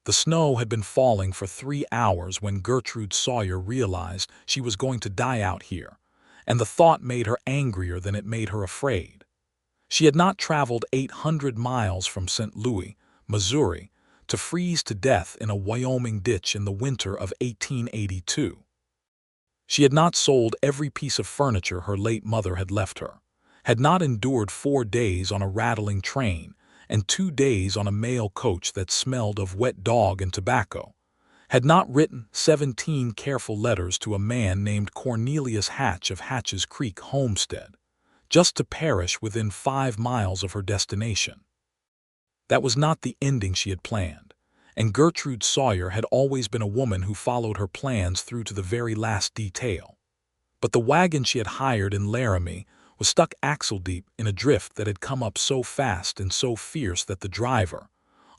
The snow had been falling for 3 hours when Gertrude Sawyer realized she was going to die out here, and the thought made her angrier than it made her afraid. She had not traveled 800 miles from St. Louis, Missouri, to freeze to death in a Wyoming ditch in the winter of 1882. She had not sold every piece of furniture her late mother had left her, had not endured 4 days on a rattling train and 2 days on a mail coach that smelled of wet dog and tobacco, had not written 17 careful letters to a man named Cornelius Hatch of Hatch's Creek, Homestead, just to perish within 5 miles of her destination. That was not the ending she had planned, and Gertrude Sawyer had always been a woman who followed her plans through to the very last detail. But the wagon she had hired in Laramie was stuck axle-deep in a drift that had come up so fast and so fierce that the driver,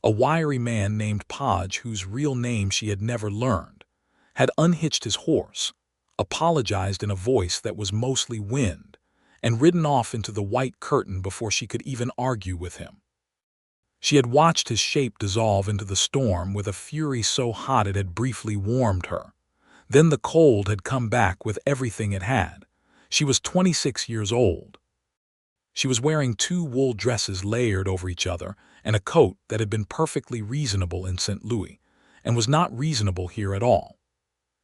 a wiry man named Podge whose real name she had never learned, had unhitched his horse, apologized in a voice that was mostly wind, and ridden off into the white curtain before she could even argue with him. She had watched his shape dissolve into the storm with a fury so hot it had briefly warmed her. Then the cold had come back with everything it had. She was 26 years old. She was wearing 2 wool dresses layered over each other and a coat that had been perfectly reasonable in St. Louis, and was not reasonable here at all.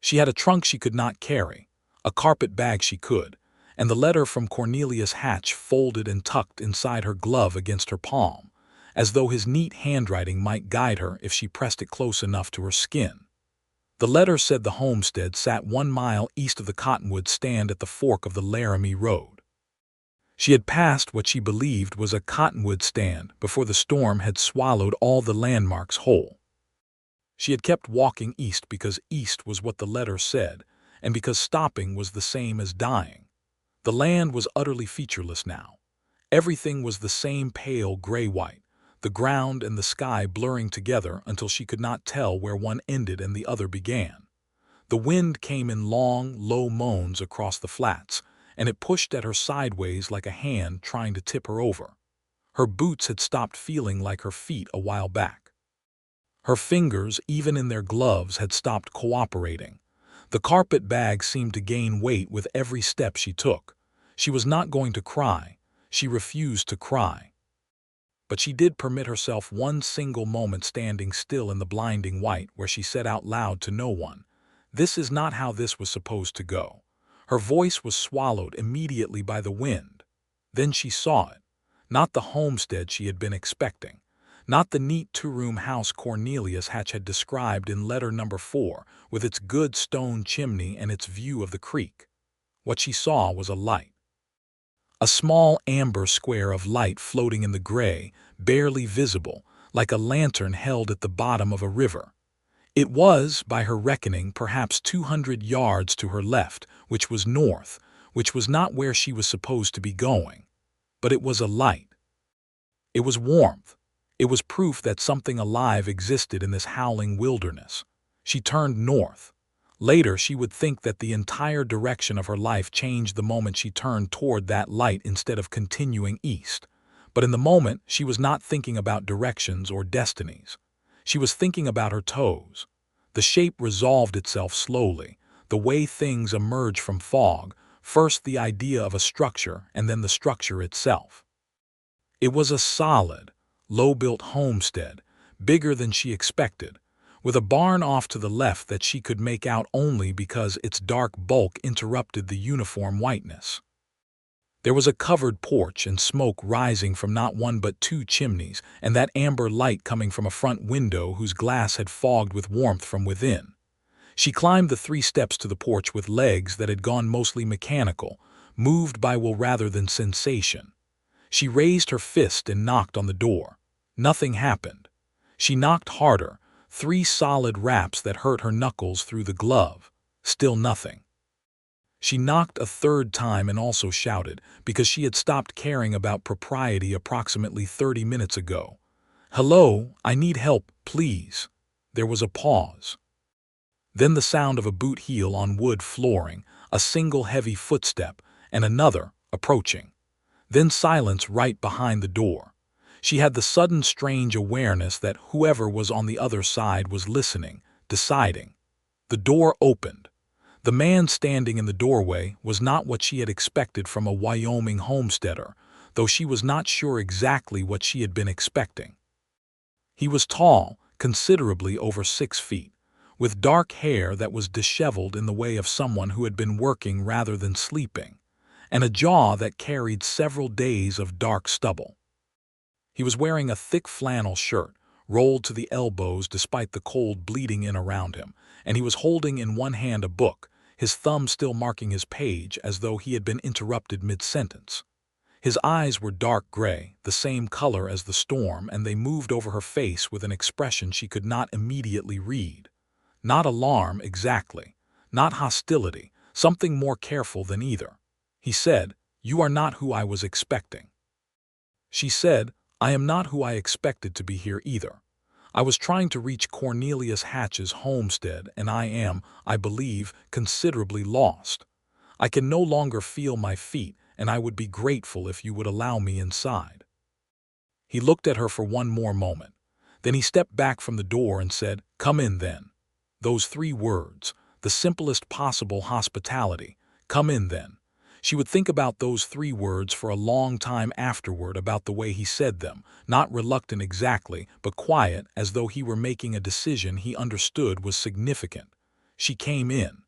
She had a trunk she could not carry, a carpet bag she could, and the letter from Cornelius Hatch folded and tucked inside her glove against her palm, as though his neat handwriting might guide her if she pressed it close enough to her skin. The letter said the homestead sat 1 mile east of the cottonwood stand at the fork of the Laramie Road. She had passed what she believed was a cottonwood stand before the storm had swallowed all the landmarks whole. She had kept walking east because east was what the letter said, and because stopping was the same as dying. The land was utterly featureless now. Everything was the same pale gray-white, the ground and the sky blurring together until she could not tell where one ended and the other began. The wind came in long, low moans across the flats, and it pushed at her sideways like a hand trying to tip her over. Her boots had stopped feeling like her feet a while back. Her fingers, even in their gloves, had stopped cooperating. The carpet bag seemed to gain weight with every step she took. She was not going to cry. She refused to cry. But she did permit herself one single moment standing still in the blinding white where she said out loud to no one, "This is not how this was supposed to go." Her voice was swallowed immediately by the wind. Then she saw it. Not the homestead she had been expecting. Not the neat 2-room house Cornelius Hatch had described in letter number 4, with its good stone chimney and its view of the creek. What she saw was a light. A small amber square of light floating in the gray, barely visible, like a lantern held at the bottom of a river. It was, by her reckoning, perhaps 200 yards to her left, which was north, which was not where she was supposed to be going. But it was a light. It was warmth. It was proof that something alive existed in this howling wilderness. She turned north. Later, she would think that the entire direction of her life changed the moment she turned toward that light instead of continuing east. But in the moment, she was not thinking about directions or destinies. She was thinking about her toes. The shape resolved itself slowly, the way things emerge from fog, first the idea of a structure and then the structure itself. It was a solid, low-built homestead, bigger than she expected, with a barn off to the left that she could make out only because its dark bulk interrupted the uniform whiteness. There was a covered porch and smoke rising from not 1 but 2 chimneys, and that amber light coming from a front window whose glass had fogged with warmth from within. She climbed the 3 steps to the porch with legs that had gone mostly mechanical, moved by will rather than sensation. She raised her fist and knocked on the door. Nothing happened. She knocked harder, 3 solid raps that hurt her knuckles through the glove. Still nothing. She knocked a 3rd time and also shouted, because she had stopped caring about propriety approximately 30 minutes ago. "Hello, I need help, please." There was a pause. Then the sound of a boot heel on wood flooring, a single heavy footstep, and another, approaching. Then silence right behind the door. She had the sudden strange awareness that whoever was on the other side was listening, deciding. The door opened. The man standing in the doorway was not what she had expected from a Wyoming homesteader, though she was not sure exactly what she had been expecting. He was tall, considerably over 6 feet, with dark hair that was disheveled in the way of someone who had been working rather than sleeping, and a jaw that carried several days of dark stubble. He was wearing a thick flannel shirt, rolled to the elbows despite the cold bleeding in around him, and he was holding in one hand a book, his thumb still marking his page as though he had been interrupted mid-sentence. His eyes were dark gray, the same color as the storm, and they moved over her face with an expression she could not immediately read. Not alarm, exactly. Not hostility, something more careful than either. He said, "You are not who I was expecting." She said, "I am not who I expected to be here either. I was trying to reach Cornelius Hatch's homestead, and I am, I believe, considerably lost. I can no longer feel my feet, and I would be grateful if you would allow me inside." He looked at her for one more moment. Then he stepped back from the door and said, "Come in then." Those 3 words, the simplest possible hospitality. Come in then. She would think about those 3 words for a long time afterward, about the way he said them, not reluctant exactly, but quiet, as though he were making a decision he understood was significant. She came in.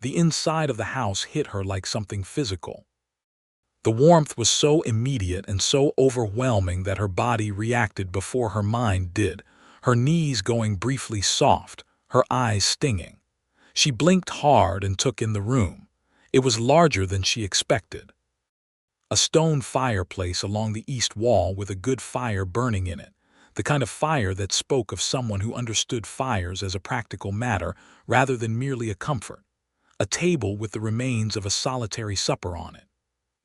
The inside of the house hit her like something physical. The warmth was so immediate and so overwhelming that her body reacted before her mind did, her knees going briefly soft, her eyes stinging. She blinked hard and took in the room. It was larger than she expected. A stone fireplace along the east wall with a good fire burning in it, the kind of fire that spoke of someone who understood fires as a practical matter rather than merely a comfort. A table with the remains of a solitary supper on it.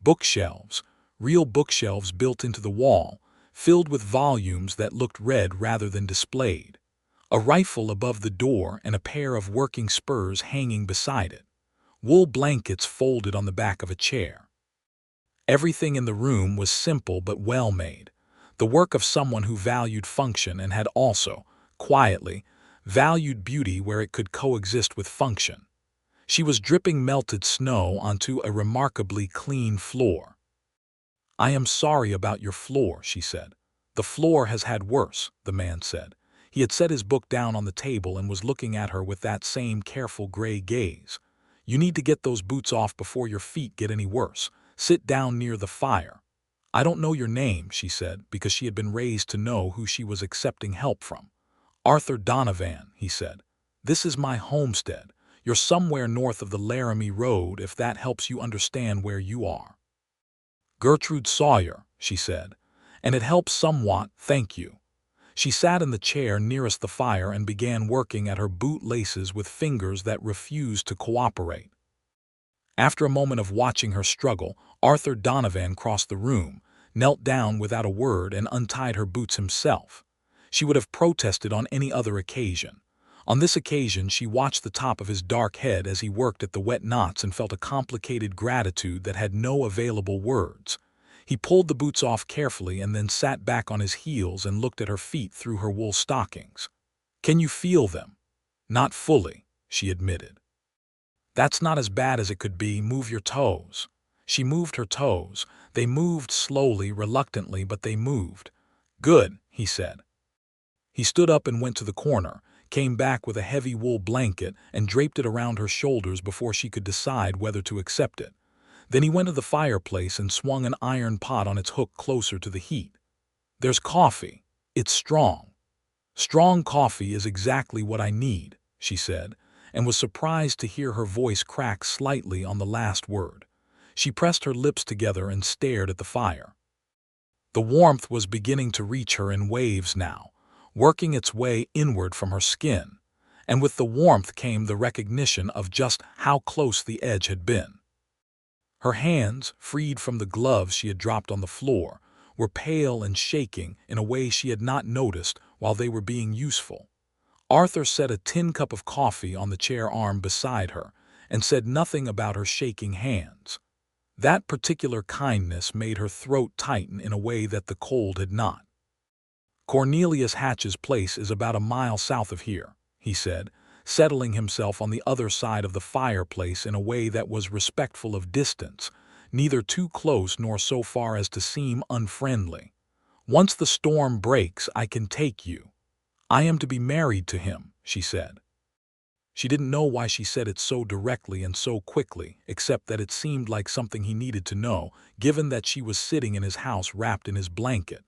Bookshelves, real bookshelves built into the wall, filled with volumes that looked read rather than displayed. A rifle above the door and a pair of working spurs hanging beside it. Wool blankets folded on the back of a chair. Everything in the room was simple but well made, the work of someone who valued function and had also, quietly, valued beauty where it could coexist with function. She was dripping melted snow onto a remarkably clean floor. "I am sorry about your floor," she said. "The floor has had worse," the man said. He had set his book down on the table and was looking at her with that same careful gray gaze. "You need to get those boots off before your feet get any worse. Sit down near the fire." "I don't know your name," she said, because she had been raised to know who she was accepting help from. "Arthur Donovan," he said. "This is my homestead. You're somewhere north of the Laramie Road, if that helps you understand where you are." "Gertrude Sawyer," she said. "And it helps somewhat, thank you." She sat in the chair nearest the fire and began working at her boot laces with fingers that refused to cooperate. After a moment of watching her struggle, Arthur Donovan crossed the room, knelt down without a word, and untied her boots himself. She would have protested on any other occasion. On this occasion she watched the top of his dark head as he worked at the wet knots and felt a complicated gratitude that had no available words. He pulled the boots off carefully and then sat back on his heels and looked at her feet through her wool stockings. "Can you feel them?" "Not fully," she admitted. "That's not as bad as it could be. Move your toes." She moved her toes. They moved slowly, reluctantly, but they moved. "Good," he said. He stood up and went to the corner, came back with a heavy wool blanket and draped it around her shoulders before she could decide whether to accept it. Then he went to the fireplace and swung an iron pot on its hook closer to the heat. "There's coffee. It's strong." "Strong coffee is exactly what I need," she said, and was surprised to hear her voice crack slightly on the last word. She pressed her lips together and stared at the fire. The warmth was beginning to reach her in waves now, working its way inward from her skin, and with the warmth came the recognition of just how close the edge had been. Her hands, freed from the gloves she had dropped on the floor, were pale and shaking in a way she had not noticed while they were being useful. Arthur set a tin cup of coffee on the chair arm beside her and said nothing about her shaking hands. That particular kindness made her throat tighten in a way that the cold had not. "Cornelius Hatch's place is about a mile south of here," he said, settling himself on the other side of the fireplace in a way that was respectful of distance, neither too close nor so far as to seem unfriendly. "Once the storm breaks, I can take you. I am to be married to him," she said. She didn't know why she said it so directly and so quickly, except that it seemed like something he needed to know, given that she was sitting in his house wrapped in his blanket.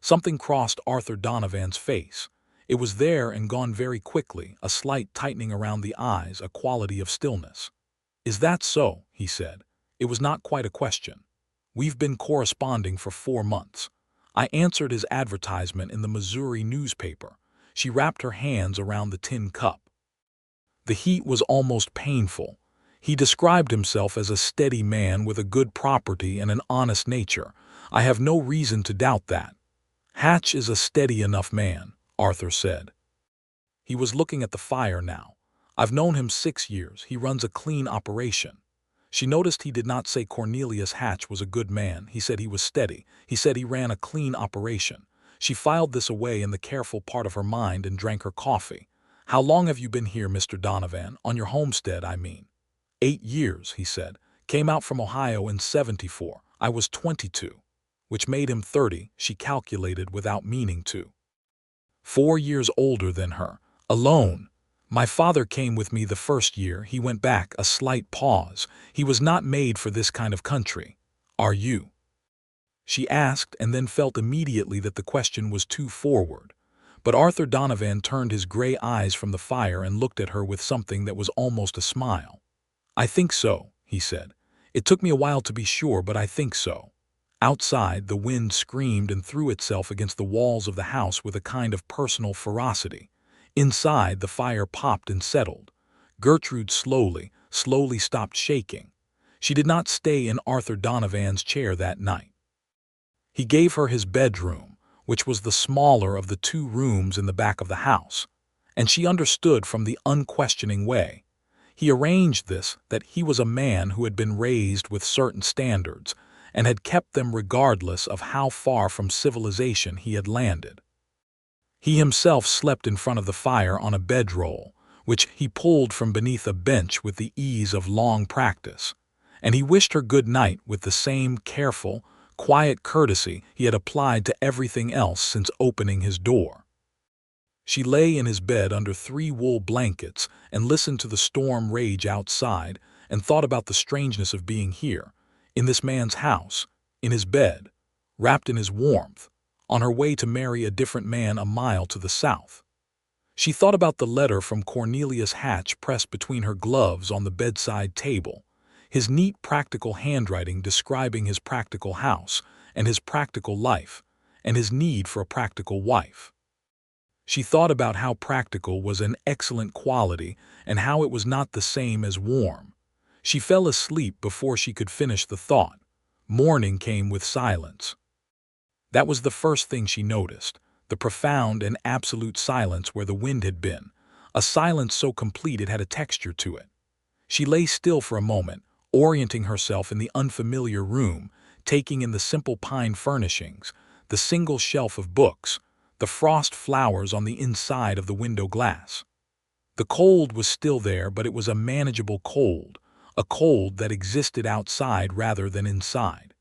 Something crossed Arthur Donovan's face. It was there and gone very quickly, a slight tightening around the eyes, a quality of stillness. "Is that so?" he said. It was not quite a question. "We've been corresponding for 4 months. I answered his advertisement in the Missouri newspaper." She wrapped her hands around the tin cup. The heat was almost painful. "He described himself as a steady man with a good property and an honest nature. I have no reason to doubt that." "Hatch is a steady enough man," Arthur said. He was looking at the fire now. "I've known him 6 years. He runs a clean operation." She noticed he did not say Cornelius Hatch was a good man. He said he was steady. He said he ran a clean operation. She filed this away in the careful part of her mind and drank her coffee. "How long have you been here, Mr. Donovan? On your homestead, I mean." 8 years, he said. "Came out from Ohio in '74. I was 22. Which made him 30, she calculated without meaning to. 4 years older than her. Alone. My father came with me the first year. He went back, a slight pause. He was not made for this kind of country. Are you?" She asked and then felt immediately that the question was too forward. But Arthur Donovan turned his gray eyes from the fire and looked at her with something that was almost a smile. "I think so," he said. "It took me a while to be sure, but I think so." Outside, the wind screamed and threw itself against the walls of the house with a kind of personal ferocity. Inside, the fire popped and settled. Gertrude slowly stopped shaking. She did not stay in Arthur Donovan's chair that night. He gave her his bedroom, which was the smaller of the 2 rooms in the back of the house, and she understood from the unquestioning way. He arranged this that he was a man who had been raised with certain standards and had kept them regardless of how far from civilization he had landed. He himself slept in front of the fire on a bedroll, which he pulled from beneath a bench with the ease of long practice, and he wished her good night with the same careful, quiet courtesy he had applied to everything else since opening his door. She lay in his bed under 3 wool blankets and listened to the storm rage outside and thought about the strangeness of being here, in this man's house, in his bed, wrapped in his warmth, on her way to marry a different man a mile to the south. She thought about the letter from Cornelius Hatch pressed between her gloves on the bedside table, his neat practical handwriting describing his practical house and his practical life, and his need for a practical wife. She thought about how practical was an excellent quality and how it was not the same as warm. She fell asleep before she could finish the thought. Morning came with silence. That was the first thing she noticed, the profound and absolute silence where the wind had been, a silence so complete it had a texture to it. She lay still for a moment, orienting herself in the unfamiliar room, taking in the simple pine furnishings, the single shelf of books, the frost flowers on the inside of the window glass. The cold was still there, but it was a manageable cold, a cold that existed outside rather than inside.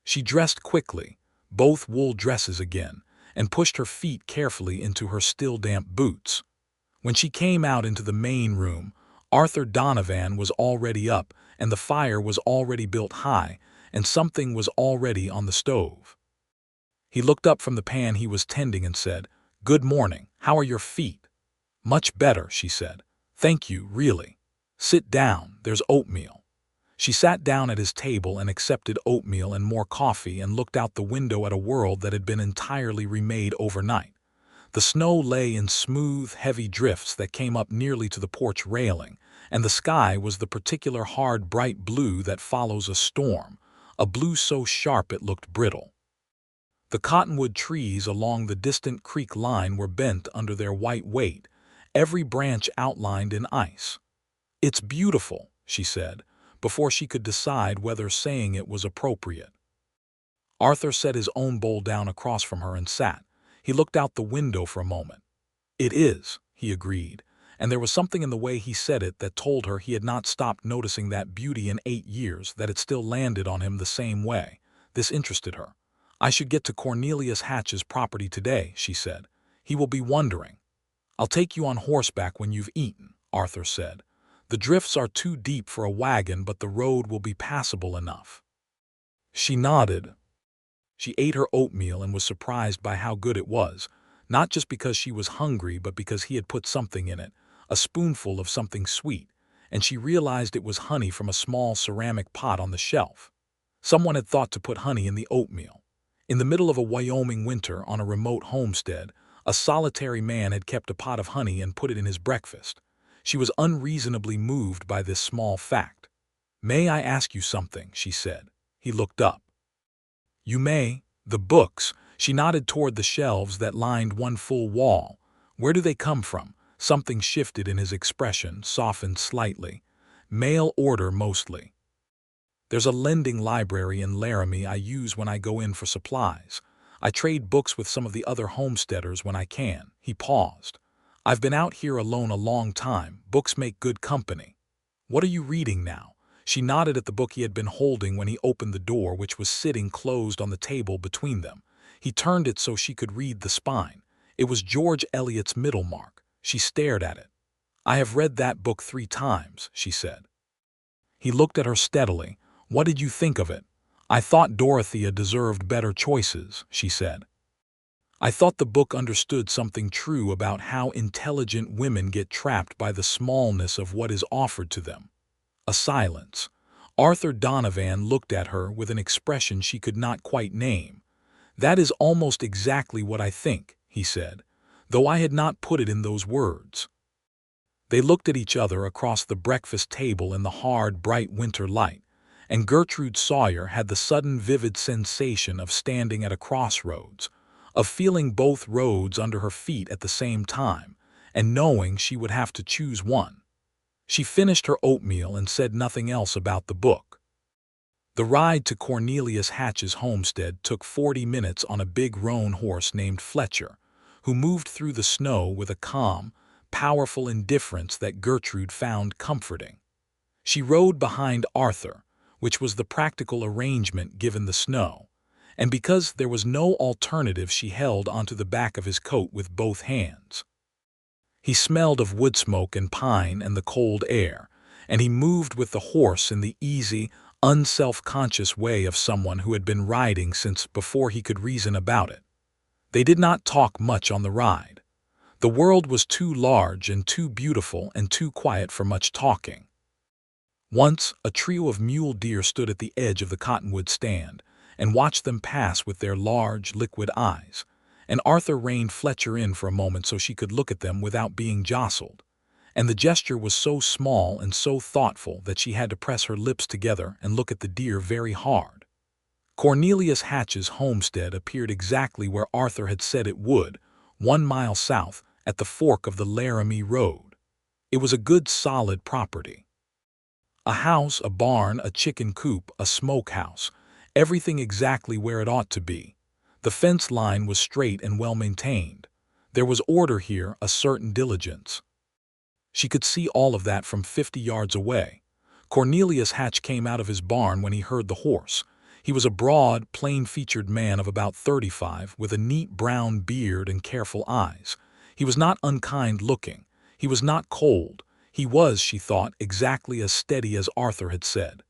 She dressed quickly, both wool dresses again, and pushed her feet carefully into her still damp boots. When she came out into the main room, Arthur Donovan was already up, and the fire was already built high, and something was already on the stove. He looked up from the pan he was tending and said, "Good morning. How are your feet?" "Much better," she said. "Thank you, really. Sit down, there's oatmeal." She sat down at his table and accepted oatmeal and more coffee and looked out the window at a world that had been entirely remade overnight. The snow lay in smooth, heavy drifts that came up nearly to the porch railing, and the sky was the particular hard, bright blue that follows a storm, a blue so sharp it looked brittle. The cottonwood trees along the distant creek line were bent under their white weight, every branch outlined in ice. "It's beautiful," she said, before she could decide whether saying it was appropriate. Arthur set his own bowl down across from her and sat, He looked out the window for a moment. "It is," he agreed, and there was something in the way he said it that told her he had not stopped noticing that beauty in 8 years, that it still landed on him the same way. This interested her. "I should get to Cornelius Hatch's property today," she said. "He will be wondering." "I'll take you on horseback when you've eaten," Arthur said. "The drifts are too deep for a wagon, but the road will be passable enough." She nodded. She ate her oatmeal and was surprised by how good it was, not just because she was hungry but because he had put something in it, a spoonful of something sweet, and she realized it was honey from a small ceramic pot on the shelf. Someone had thought to put honey in the oatmeal. In the middle of a Wyoming winter on a remote homestead, a solitary man had kept a pot of honey and put it in his breakfast. She was unreasonably moved by this small fact. "May I ask you something?" she said. He looked up. "You may. The books." She nodded toward the shelves that lined one full wall. "Where do they come from?" Something shifted in his expression, softened slightly. "Mail order mostly. There's a lending library in Laramie I use when I go in for supplies. I trade books with some of the other homesteaders when I can." He paused. "I've been out here alone a long time. Books make good company." "What are you reading now?" She nodded at the book he had been holding when he opened the door, which was sitting closed on the table between them. He turned it so she could read the spine. It was George Eliot's Middlemark. She stared at it. "I have read that book 3 times," she said. He looked at her steadily. "What did you think of it?" "I thought Dorothea deserved better choices," she said. "I thought the book understood something true about how intelligent women get trapped by the smallness of what is offered to them." A silence. Arthur Donovan looked at her with an expression she could not quite name. "That is almost exactly what I think," he said, "though I had not put it in those words." They looked at each other across the breakfast table in the hard, bright winter light, and Gertrude Sawyer had the sudden vivid sensation of standing at a crossroads, of feeling both roads under her feet at the same time, and knowing she would have to choose one. She finished her oatmeal and said nothing else about the book. The ride to Cornelius Hatch's homestead took 40 minutes on a big roan horse named Fletcher, who moved through the snow with a calm, powerful indifference that Gertrude found comforting. She rode behind Arthur, which was the practical arrangement given the snow, and because there was no alternative she held onto the back of his coat with both hands. He smelled of wood smoke and pine and the cold air, and he moved with the horse in the easy, unself-conscious way of someone who had been riding since before he could reason about it. They did not talk much on the ride. The world was too large and too beautiful and too quiet for much talking. Once, a trio of mule deer stood at the edge of the cottonwood stand and watched them pass with their large, liquid eyes, and Arthur reined Fletcher in for a moment so she could look at them without being jostled. And the gesture was so small and so thoughtful that she had to press her lips together and look at the deer very hard. Cornelius Hatch's homestead appeared exactly where Arthur had said it would, 1 mile south, at the fork of the Laramie Road. It was a good, solid property. A house, a barn, a chicken coop, a smokehouse, everything exactly where it ought to be. The fence line was straight and well-maintained. There was order here, a certain diligence. She could see all of that from 50 yards away. Cornelius Hatch came out of his barn when he heard the horse. He was a broad, plain-featured man of about 35, with a neat brown beard and careful eyes. He was not unkind-looking. He was not cold. He was, she thought, exactly as steady as Arthur had said.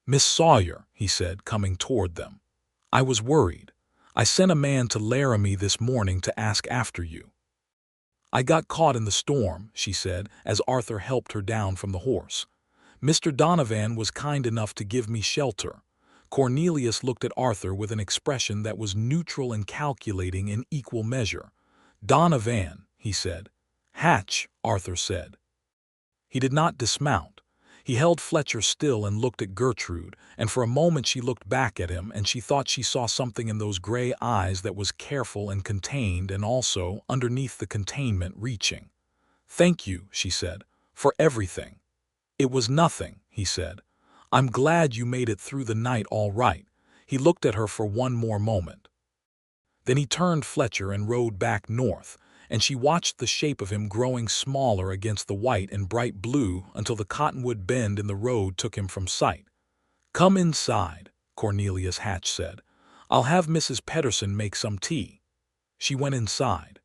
"Miss Sawyer," he said, coming toward them. "I was worried. I sent a man to Laramie this morning to ask after you." "I got caught in the storm," she said, as Arthur helped her down from the horse. "Mr. Donovan was kind enough to give me shelter." Cornelius looked at Arthur with an expression that was neutral and calculating in equal measure. "Donovan," he said. "Hatch," Arthur said. He did not dismount. He held Fletcher still and looked at Gertrude, and for a moment she looked back at him and she thought she saw something in those gray eyes that was careful and contained and also, underneath the containment, reaching. "Thank you," she said, "for everything." "It was nothing," he said. "I'm glad you made it through the night all right." He looked at her for one more moment. Then he turned Fletcher and rode back north, and she watched the shape of him growing smaller against the white and bright blue until the cottonwood bend in the road took him from sight. "Come inside," Cornelius Hatch said. "I'll have Mrs. Pedersen make some tea." She went inside.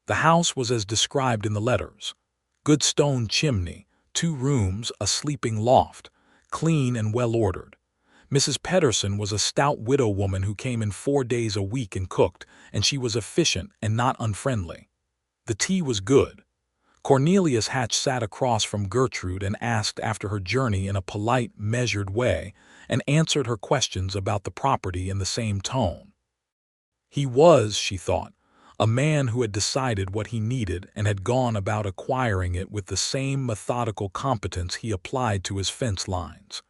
The house was as described in the letters. Good stone chimney, 2 rooms, a sleeping loft, clean and well-ordered. Mrs. Pedersen was a stout widow woman who came in 4 days a week and cooked, and she was efficient and not unfriendly. The tea was good. Cornelius Hatch sat across from Gertrude and asked after her journey in a polite, measured way, and answered her questions about the property in the same tone. He was, she thought, a man who had decided what he needed and had gone about acquiring it with the same methodical competence he applied to his fence lines.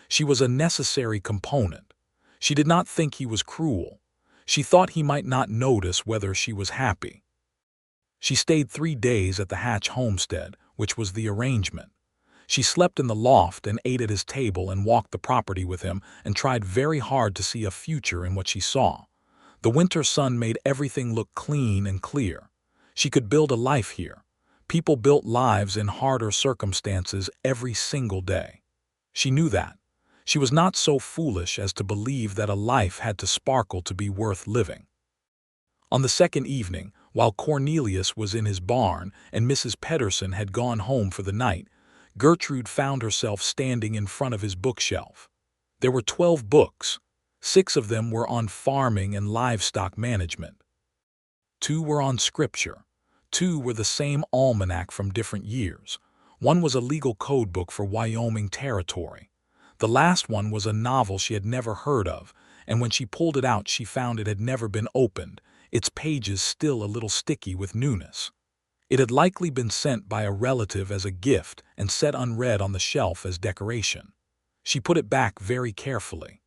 She was a necessary component. She did not think he was cruel. She thought he might not notice whether she was happy. She stayed 3 days at the Hatch homestead, which was the arrangement. She slept in the loft and ate at his table and walked the property with him and tried very hard to see a future in what she saw. The winter sun made everything look clean and clear. She could build a life here. People built lives in harder circumstances every single day. She knew that. She was not so foolish as to believe that a life had to sparkle to be worth living. On the second evening, while Cornelius was in his barn and Mrs. Pedersen had gone home for the night, Gertrude found herself standing in front of his bookshelf. There were 12 books. 6 of them were on farming and livestock management. 2 were on scripture. 2 were the same almanac from different years. 1 was a legal code book for Wyoming territory. The last one was a novel she had never heard of, and when she pulled it out she found it had never been opened, its pages still a little sticky with newness. It had likely been sent by a relative as a gift and set unread on the shelf as decoration. She put it back very carefully.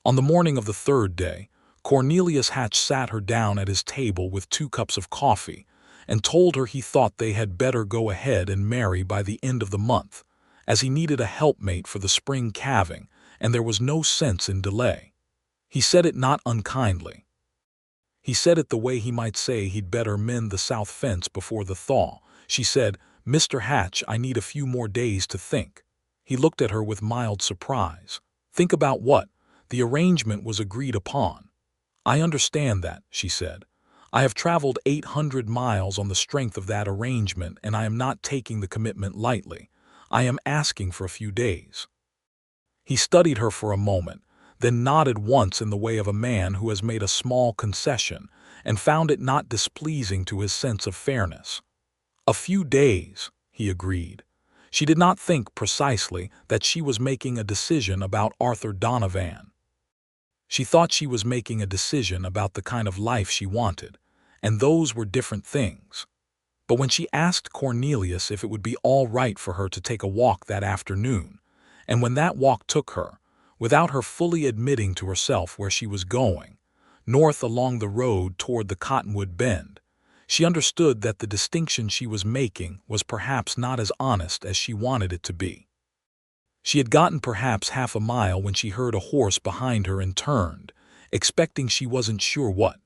On the morning of the 3rd day, Cornelius Hatch sat her down at his table with 2 cups of coffee and told her he thought they had better go ahead and marry by the end of the month, as he needed a helpmate for the spring calving, and there was no sense in delay. He said it not unkindly. He said it the way he might say he'd better mend the south fence before the thaw. She said, "Mr. Hatch, I need a few more days to think." He looked at her with mild surprise. "Think about what? The arrangement was agreed upon." "I understand that," she said. "I have traveled 800 miles on the strength of that arrangement, and I am not taking the commitment lightly. I am asking for a few days." He studied her for a moment, then nodded once in the way of a man who has made a small concession and found it not displeasing to his sense of fairness. "A few days," he agreed. She did not think precisely that she was making a decision about Arthur Donovan. She thought she was making a decision about the kind of life she wanted, and those were different things. But when she asked Cornelius if it would be all right for her to take a walk that afternoon, and when that walk took her, without her fully admitting to herself where she was going, north along the road toward the Cottonwood Bend, she understood that the distinction she was making was perhaps not as honest as she wanted it to be. She had gotten perhaps half a mile when she heard a horse behind her and turned, expecting she wasn't sure what.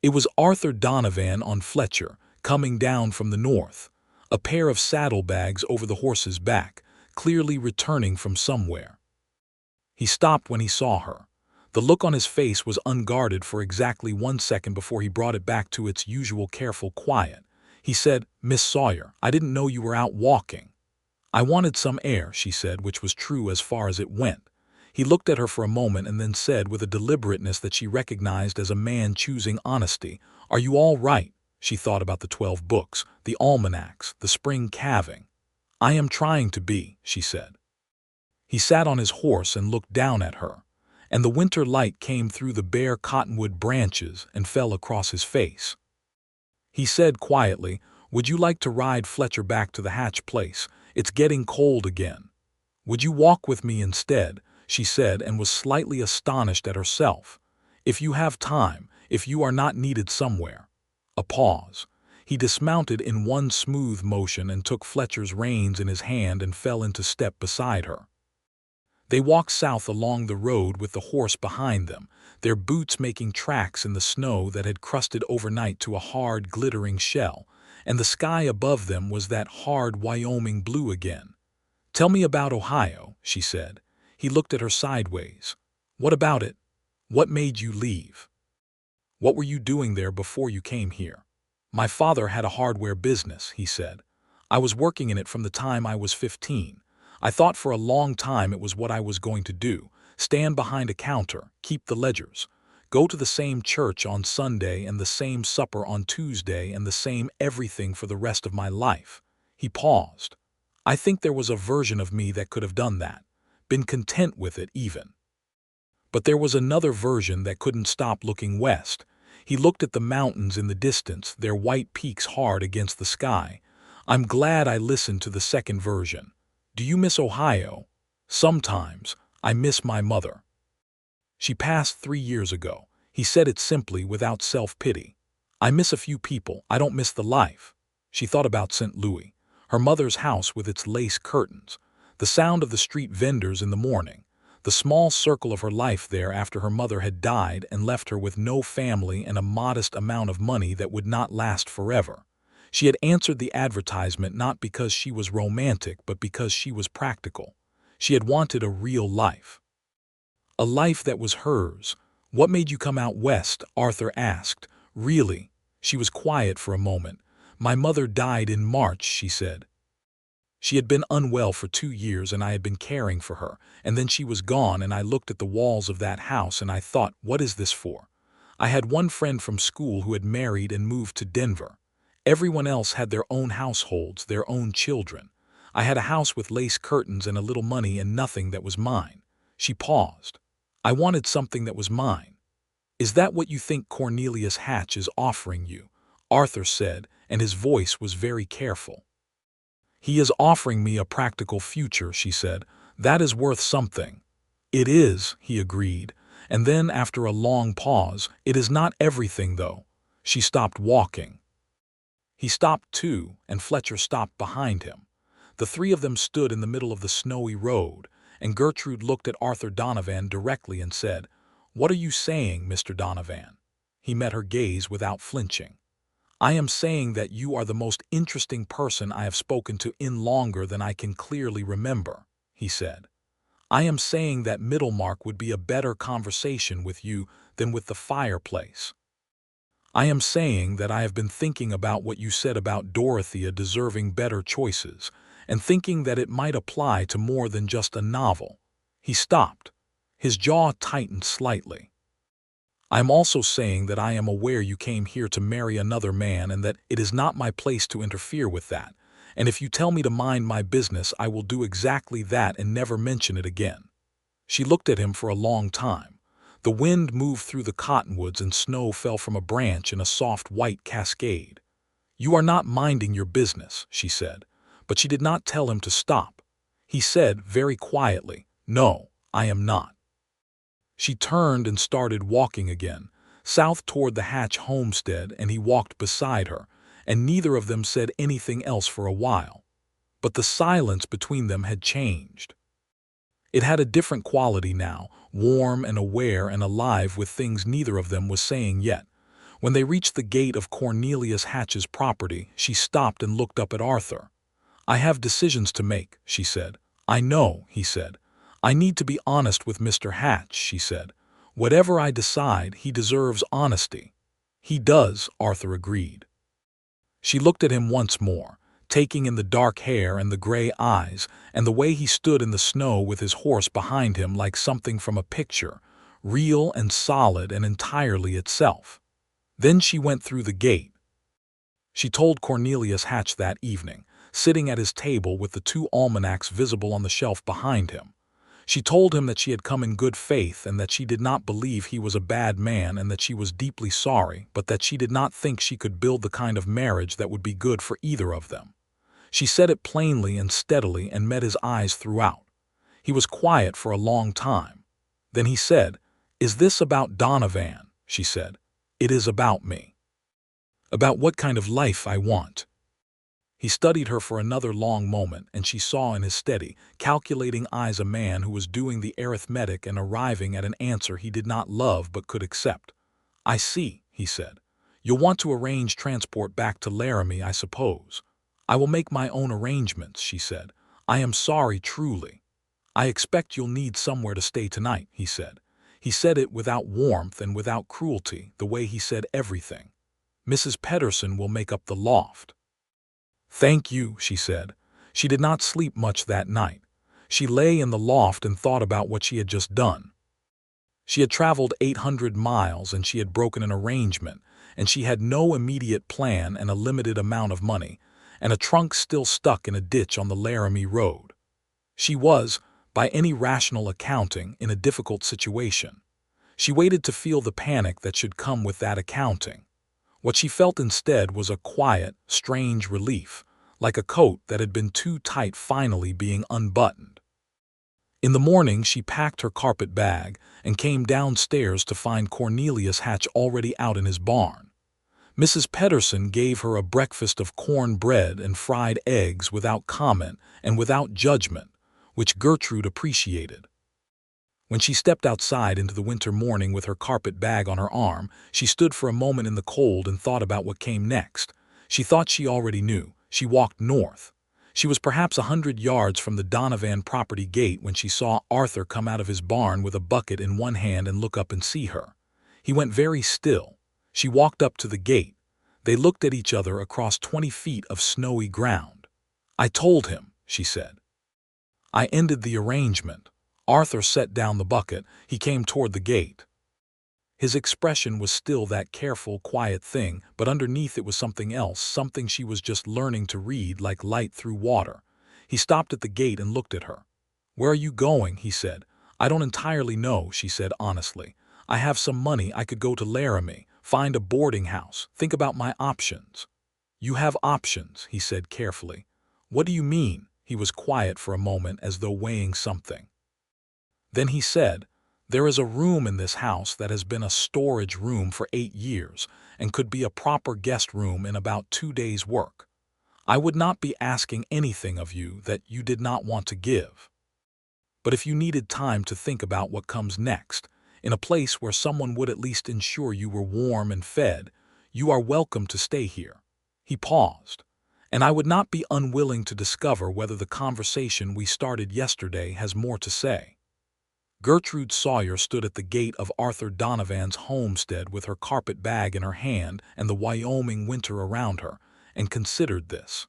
It was Arthur Donovan on Fletcher, coming down from the north, a pair of saddlebags over the horse's back, clearly returning from somewhere. He stopped when he saw her. The look on his face was unguarded for exactly 1 second before he brought it back to its usual careful quiet. He said, "Miss Sawyer, I didn't know you were out walking." "I wanted some air," she said, which was true as far as it went. He looked at her for a moment and then said with a deliberateness that she recognized as a man choosing honesty, "Are you all right?" She thought about the 12 books, the almanacs, the spring calving. "I am trying to be," she said. He sat on his horse and looked down at her, and the winter light came through the bare cottonwood branches and fell across his face. He said quietly, "Would you like to ride Fletcher back to the Hatch place? It's getting cold again." "Would you walk with me instead?" she said, and was slightly astonished at herself. "If you have time, if you are not needed somewhere." A pause. He dismounted in one smooth motion and took Fletcher's reins in his hand and fell into step beside her. They walked south along the road with the horse behind them, their boots making tracks in the snow that had crusted overnight to a hard, glittering shell, and the sky above them was that hard Wyoming blue again. "Tell me about Ohio," she said. He looked at her sideways. "What about it? What made you leave? What were you doing there before you came here?" "My father had a hardware business," he said. "I was working in it from the time I was 15. I thought for a long time it was what I was going to do, stand behind a counter, keep the ledgers, go to the same church on Sunday and the same supper on Tuesday and the same everything for the rest of my life." He paused. "I think there was a version of me that could have done that, been content with it even. But there was another version that couldn't stop looking west." He looked at the mountains in the distance, their white peaks hard against the sky. "I'm glad I listened to the second version. Do you miss Ohio?" "Sometimes. I miss my mother. She passed 3 years ago." He said it simply, without self-pity. "I miss a few people. I don't miss the life." She thought about St. Louis, her mother's house with its lace curtains, the sound of the street vendors in the morning, the small circle of her life there after her mother had died and left her with no family and a modest amount of money that would not last forever. She had answered the advertisement not because she was romantic, but because she was practical. She had wanted a real life. A life that was hers. "What made you come out west?" Arthur asked. "Really?" She was quiet for a moment. "My mother died in March," she said. "She had been unwell for 2 years and I had been caring for her, and then she was gone and I looked at the walls of that house and I thought, what is this for? I had one friend from school who had married and moved to Denver. Everyone else had their own households, their own children. I had a house with lace curtains and a little money and nothing that was mine." She paused. "I wanted something that was mine." "Is that what you think Cornelius Hatch is offering you?" Arthur said, and his voice was very careful. "He is offering me a practical future," she said. "That is worth something." "It is," he agreed, and then after a long pause, "It is not everything, though." She stopped walking. He stopped too, and Fletcher stopped behind him. The three of them stood in the middle of the snowy road, and Gertrude looked at Arthur Donovan directly and said, "What are you saying, Mr. Donovan?" He met her gaze without flinching. "I am saying that you are the most interesting person I have spoken to in longer than I can clearly remember," he said. "I am saying that Middlemark would be a better conversation with you than with the fireplace. I am saying that I have been thinking about what you said about Dorothea deserving better choices, and thinking that it might apply to more than just a novel." He stopped. His jaw tightened slightly. "I am also saying that I am aware you came here to marry another man and that it is not my place to interfere with that, and if you tell me to mind my business I will do exactly that and never mention it again." She looked at him for a long time. The wind moved through the cottonwoods and snow fell from a branch in a soft white cascade. "You are not minding your business," she said, but she did not tell him to stop. He said very quietly, "No, I am not." She turned and started walking again, south toward the Hatch homestead, and he walked beside her, and neither of them said anything else for a while. But the silence between them had changed. It had a different quality now, warm and aware and alive with things neither of them was saying yet. When they reached the gate of Cornelius Hatch's property, she stopped and looked up at Arthur. "I have decisions to make," she said. "I know," he said. "I need to be honest with Mr. Hatch," she said. "Whatever I decide, he deserves honesty." "He does," Arthur agreed. She looked at him once more, taking in the dark hair and the gray eyes, and the way he stood in the snow with his horse behind him like something from a picture, real and solid and entirely itself. Then she went through the gate. She told Cornelius Hatch that evening, sitting at his table with the 2 almanacs visible on the shelf behind him. She told him that she had come in good faith and that she did not believe he was a bad man and that she was deeply sorry, but that she did not think she could build the kind of marriage that would be good for either of them. She said it plainly and steadily and met his eyes throughout. He was quiet for a long time. Then he said, "Is this about Donovan?" She said, "It is about me. About what kind of life I want." He studied her for another long moment, and she saw in his steady, calculating eyes a man who was doing the arithmetic and arriving at an answer he did not love but could accept. "I see," he said. "You'll want to arrange transport back to Laramie, I suppose." "I will make my own arrangements," she said. "I am sorry, truly." "I expect you'll need somewhere to stay tonight," he said. He said it without warmth and without cruelty, the way he said everything. "Mrs. Pedersen will make up the loft." "Thank you," she said. She did not sleep much that night. She lay in the loft and thought about what she had just done. She had traveled 800 miles and she had broken an arrangement, and she had no immediate plan and a limited amount of money, and a trunk still stuck in a ditch on the Laramie Road. She was, by any rational accounting, in a difficult situation. She waited to feel the panic that should come with that accounting. What she felt instead was a quiet, strange relief, like a coat that had been too tight finally being unbuttoned. In the morning she packed her carpet bag and came downstairs to find Cornelius Hatch already out in his barn. Mrs. Pedersen gave her a breakfast of corn bread and fried eggs without comment and without judgment, which Gertrude appreciated. When she stepped outside into the winter morning with her carpet bag on her arm, she stood for a moment in the cold and thought about what came next. She thought she already knew. She walked north. She was perhaps 100 yards from the Donovan property gate when she saw Arthur come out of his barn with a bucket in one hand and look up and see her. He went very still. She walked up to the gate. They looked at each other across 20 feet of snowy ground. "I told him," she said. "I ended the arrangement." Arthur set down the bucket. He came toward the gate. His expression was still that careful, quiet thing, but underneath it was something else, something she was just learning to read like light through water. He stopped at the gate and looked at her. "Where are you going?" he said. "I don't entirely know," she said honestly. "I have some money. I could go to Laramie, find a boarding house, think about my options." "You have options," he said carefully. "What do you mean?" He was quiet for a moment as though weighing something. Then he said, "There is a room in this house that has been a storage room for 8 years and could be a proper guest room in about 2 days' work. I would not be asking anything of you that you did not want to give. But if you needed time to think about what comes next, in a place where someone would at least ensure you were warm and fed, you are welcome to stay here." He paused. "And I would not be unwilling to discover whether the conversation we started yesterday has more to say." Gertrude Sawyer stood at the gate of Arthur Donovan's homestead with her carpet bag in her hand and the Wyoming winter around her, and considered this.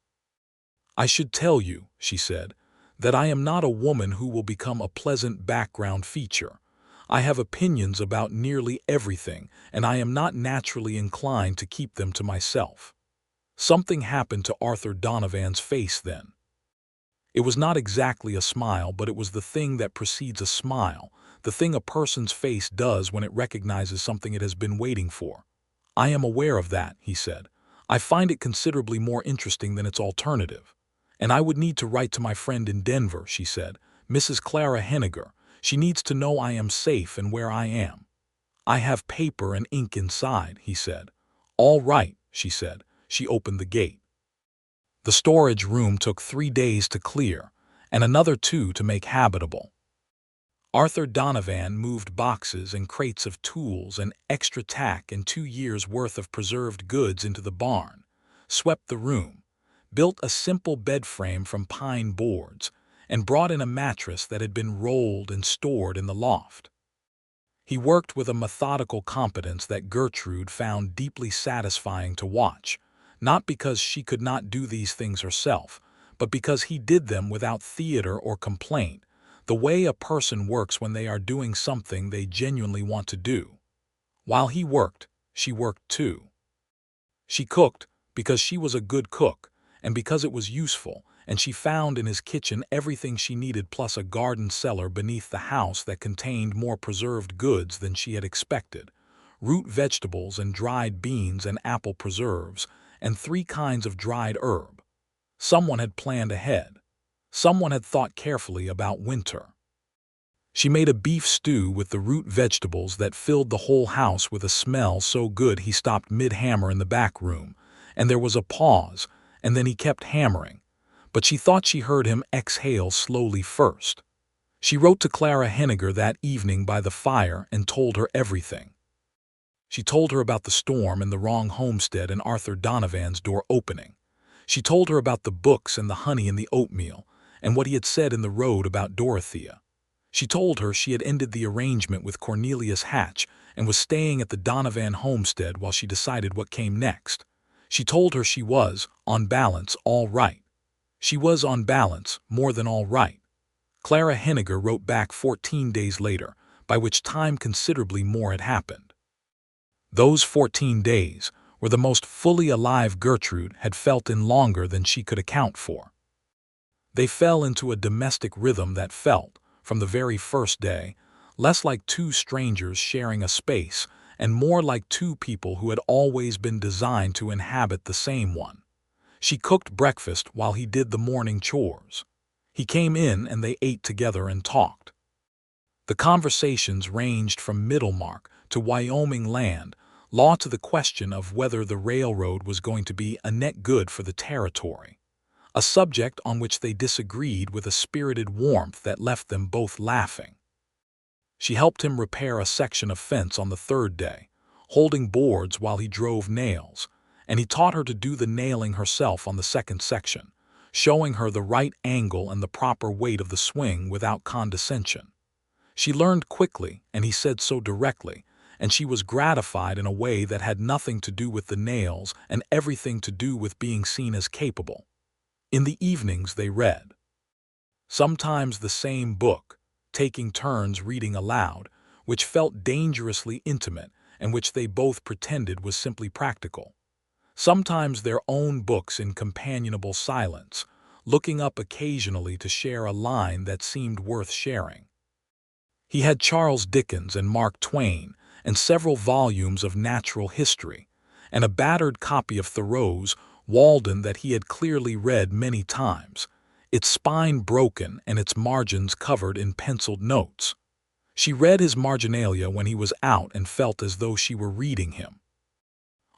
"I should tell you," she said, "that I am not a woman who will become a pleasant background feature. I have opinions about nearly everything, and I am not naturally inclined to keep them to myself." Something happened to Arthur Donovan's face then. It was not exactly a smile, but it was the thing that precedes a smile, the thing a person's face does when it recognizes something it has been waiting for. "I am aware of that," he said. "I find it considerably more interesting than its alternative. And I would need to write to my friend in Denver," she said, "Mrs. Clara Henniger. She needs to know I am safe and where I am." "I have paper and ink inside," he said. "All right," she said. She opened the gate. The storage room took 3 days to clear, and another 2 to make habitable. Arthur Donovan moved boxes and crates of tools and extra tack and 2 years' worth of preserved goods into the barn, swept the room, built a simple bed frame from pine boards, and brought in a mattress that had been rolled and stored in the loft. He worked with a methodical competence that Gertrude found deeply satisfying to watch, not because she could not do these things herself, but because he did them without theater or complaint, the way a person works when they are doing something they genuinely want to do. While he worked, she worked too. She cooked because she was a good cook, and because it was useful, and she found in his kitchen everything she needed plus a garden cellar beneath the house that contained more preserved goods than she had expected, root vegetables and dried beans and apple preserves, and 3 kinds of dried herb. Someone had planned ahead. Someone had thought carefully about winter. She made a beef stew with the root vegetables that filled the whole house with a smell so good he stopped mid-hammer in the back room, and there was a pause, and then he kept hammering, but she thought she heard him exhale slowly first. She wrote to Clara Henniger that evening by the fire and told her everything. She told her about the storm and the wrong homestead and Arthur Donovan's door opening. She told her about the books and the honey and the oatmeal, and what he had said in the road about Dorothea. She told her she had ended the arrangement with Cornelius Hatch and was staying at the Donovan homestead while she decided what came next. She told her she was, on balance, all right. She was, on balance, more than all right. Clara Henniger wrote back 14 days later, by which time considerably more had happened. Those 14 days were the most fully alive Gertrude had felt in longer than she could account for. They fell into a domestic rhythm that felt, from the very first day, less like two strangers sharing a space and more like two people who had always been designed to inhabit the same one. She cooked breakfast while he did the morning chores. He came in and they ate together and talked. The conversations ranged from Middlemark to Wyoming land law to the question of whether the railroad was going to be a net good for the territory, a subject on which they disagreed with a spirited warmth that left them both laughing. She helped him repair a section of fence on the third day, holding boards while he drove nails, and he taught her to do the nailing herself on the second section, showing her the right angle and the proper weight of the swing without condescension. She learned quickly, and he said so directly, and she was gratified in a way that had nothing to do with the nails and everything to do with being seen as capable. In the evenings they read. Sometimes the same book, taking turns reading aloud, which felt dangerously intimate and which they both pretended was simply practical. Sometimes their own books in companionable silence, looking up occasionally to share a line that seemed worth sharing. He had Charles Dickens and Mark Twain and several volumes of natural history, and a battered copy of Thoreau's Walden that he had clearly read many times, its spine broken and its margins covered in penciled notes. She read his marginalia when he was out and felt as though she were reading him.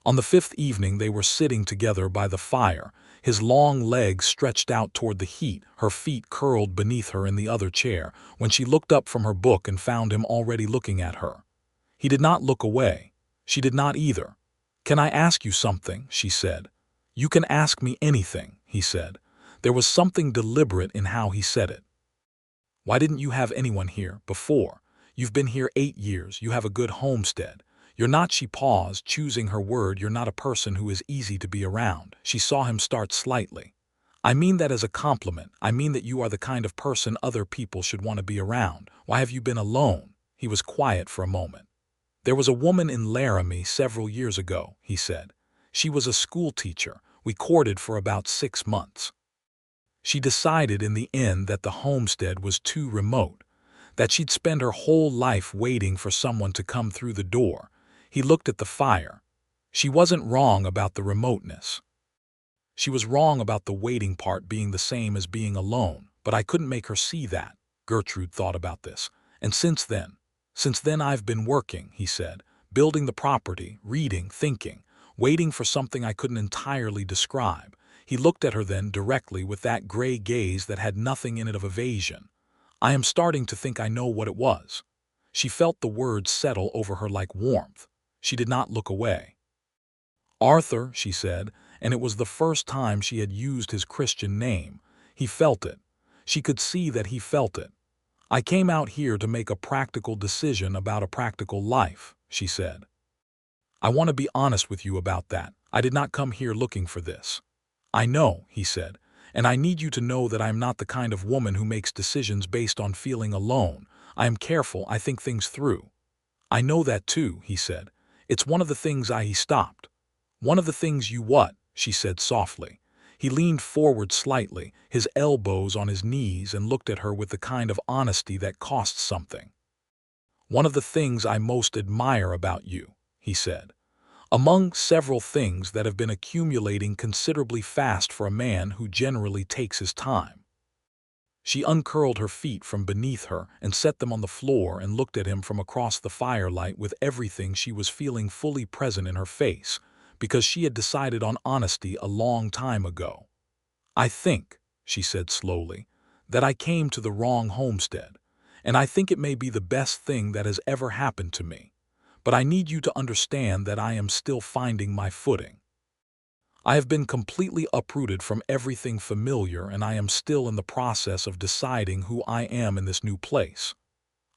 On the fifth evening they were sitting together by the fire, his long legs stretched out toward the heat, her feet curled beneath her in the other chair, when she looked up from her book and found him already looking at her. He did not look away. She did not either. "Can I ask you something?" she said. "You can ask me anything," he said. There was something deliberate in how he said it. "Why didn't you have anyone here before? You've been here 8 years, you have a good homestead. You're not," she paused, choosing her word, "you're not a person who is easy to be around." She saw him start slightly. "I mean that as a compliment. I mean that you are the kind of person other people should want to be around. Why have you been alone?" He was quiet for a moment. "There was a woman in Laramie several years ago," he said. "She was a school teacher. We courted for about 6 months. She decided in the end that the homestead was too remote, that she'd spend her whole life waiting for someone to come through the door." He looked at the fire. "She wasn't wrong about the remoteness. She was wrong about the waiting part being the same as being alone, but I couldn't make her see that." Gertrude thought about this. "And since then I've been working," he said, "building the property, reading, thinking, waiting for something I couldn't entirely describe." He looked at her then directly with that gray gaze that had nothing in it of evasion. "I am starting to think I know what it was." She felt the words settle over her like warmth. She did not look away. "Arthur," she said, and it was the first time she had used his Christian name. He felt it. She could see that he felt it. "I came out here to make a practical decision about a practical life," she said. "I want to be honest with you about that. I did not come here looking for this." "I know," he said, "and I need you to know that I am not the kind of woman who makes decisions based on feeling alone. I am careful, I think things through." "I know that too," he said. "It's one of the things He stopped." "One of the things you what?" she said softly. He leaned forward slightly, his elbows on his knees, and looked at her with the kind of honesty that costs something. "One of the things I most admire about you," he said. "Among several things that have been accumulating considerably fast for a man who generally takes his time." She uncurled her feet from beneath her and set them on the floor and looked at him from across the firelight with everything she was feeling fully present in her face, because she had decided on honesty a long time ago. "I think," she said slowly, "that I came to the wrong homestead, and I think it may be the best thing that has ever happened to me. But I need you to understand that I am still finding my footing. I have been completely uprooted from everything familiar, and I am still in the process of deciding who I am in this new place."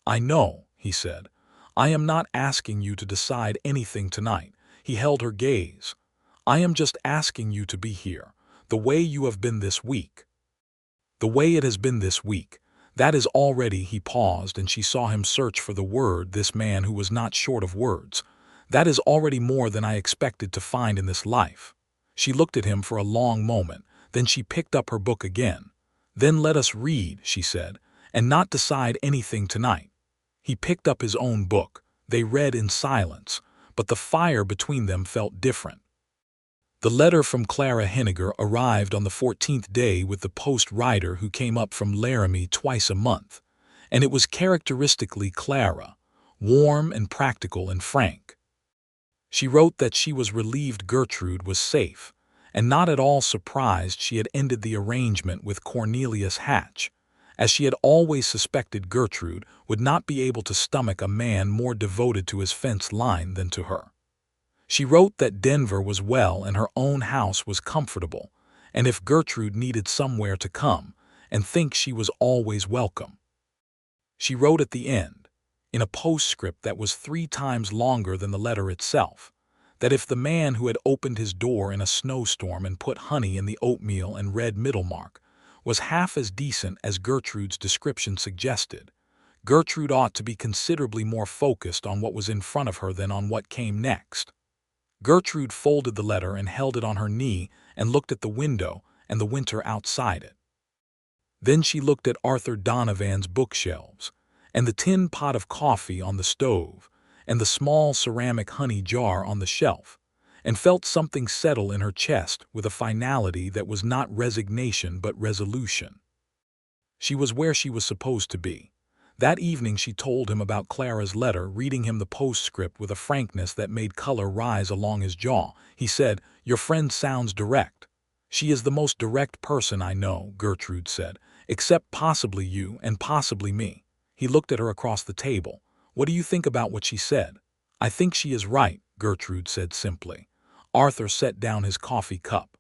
"I know," he said. "I am not asking you to decide anything tonight." He held her gaze. "I am just asking you to be here, the way you have been this week." "The way it has been this week." That is already, he paused, and she saw him search for the word, this man who was not short of words. "That is already more than I expected to find in this life." She looked at him for a long moment, then she picked up her book again. "Then let us read," she said, "and not decide anything tonight." He picked up his own book. They read in silence, but the fire between them felt different. The letter from Clara Henniger arrived on the 14th day with the post rider who came up from Laramie twice a month, and it was characteristically Clara, warm and practical and frank. She wrote that she was relieved Gertrude was safe, and not at all surprised she had ended the arrangement with Cornelius Hatch, as she had always suspected Gertrude would not be able to stomach a man more devoted to his fence line than to her. She wrote that Denver was well and her own house was comfortable, and if Gertrude needed somewhere to come, and think she was always welcome. She wrote at the end, in a postscript that was 3 times longer than the letter itself, that if the man who had opened his door in a snowstorm and put honey in the oatmeal and read Middlemark was half as decent as Gertrude's description suggested, Gertrude ought to be considerably more focused on what was in front of her than on what came next. Gertrude folded the letter and held it on her knee and looked at the window and the winter outside it. Then she looked at Arthur Donovan's bookshelves, and the tin pot of coffee on the stove, and the small ceramic honey jar on the shelf, and felt something settle in her chest with a finality that was not resignation but resolution. She was where she was supposed to be. That evening she told him about Clara's letter, reading him the postscript with a frankness that made color rise along his jaw. He said, "Your friend sounds direct." "She is the most direct person I know," Gertrude said, "except possibly you and possibly me." He looked at her across the table. "What do you think about what she said?" "I think she is right," Gertrude said simply. Arthur set down his coffee cup.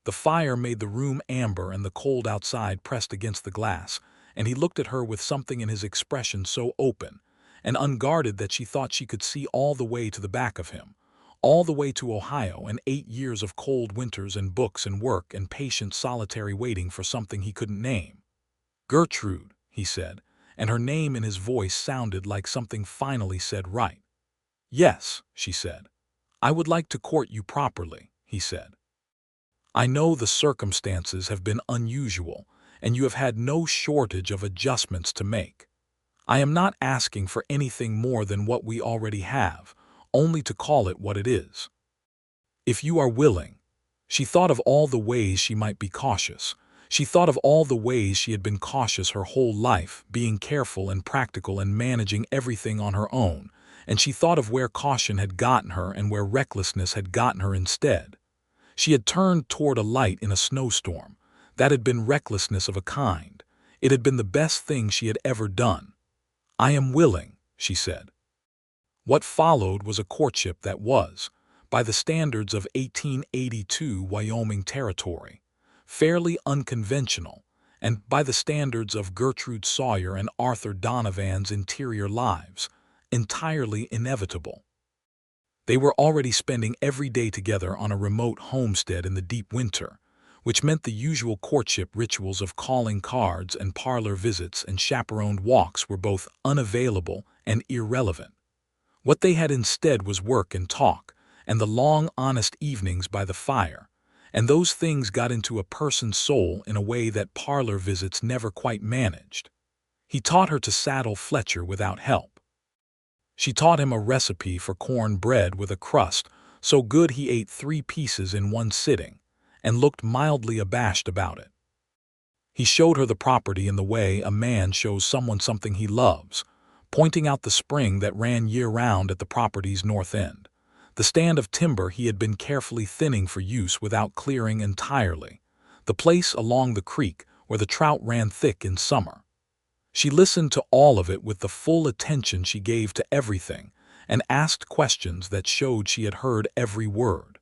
The fire made the room amber and the cold outside pressed against the glass, and he looked at her with something in his expression so open and unguarded that she thought she could see all the way to the back of him, all the way to Ohio and 8 years of cold winters and books and work and patient solitary waiting for something he couldn't name. "Gertrude," he said, and her name in his voice sounded like something finally said right. "Yes," she said. "I would like to court you properly," he said. "I know the circumstances have been unusual, and you have had no shortage of adjustments to make. I am not asking for anything more than what we already have, only to call it what it is. If you are willing." She thought of all the ways she might be cautious. She thought of all the ways she had been cautious her whole life, being careful and practical and managing everything on her own, and she thought of where caution had gotten her and where recklessness had gotten her instead. She had turned toward a light in a snowstorm. That had been recklessness of a kind. It had been the best thing she had ever done. "I am willing," she said. What followed was a courtship that was, by the standards of 1882 Wyoming territory, fairly unconventional, and by the standards of Gertrude Sawyer and Arthur Donovan's interior lives, entirely inevitable. They were already spending every day together on a remote homestead in the deep winter, which meant the usual courtship rituals of calling cards and parlor visits and chaperoned walks were both unavailable and irrelevant. What they had instead was work and talk, and the long, honest evenings by the fire, and those things got into a person's soul in a way that parlor visits never quite managed. He taught her to saddle Fletcher without help. She taught him a recipe for corn bread with a crust so good he ate 3 pieces in one sitting, and looked mildly abashed about it. He showed her the property in the way a man shows someone something he loves, pointing out the spring that ran year-round at the property's north end, The stand of timber he had been carefully thinning for use without clearing entirely. The place along the creek where the trout ran thick in summer. She listened to all of it with the full attention she gave to everything, and asked questions that showed she had heard every word.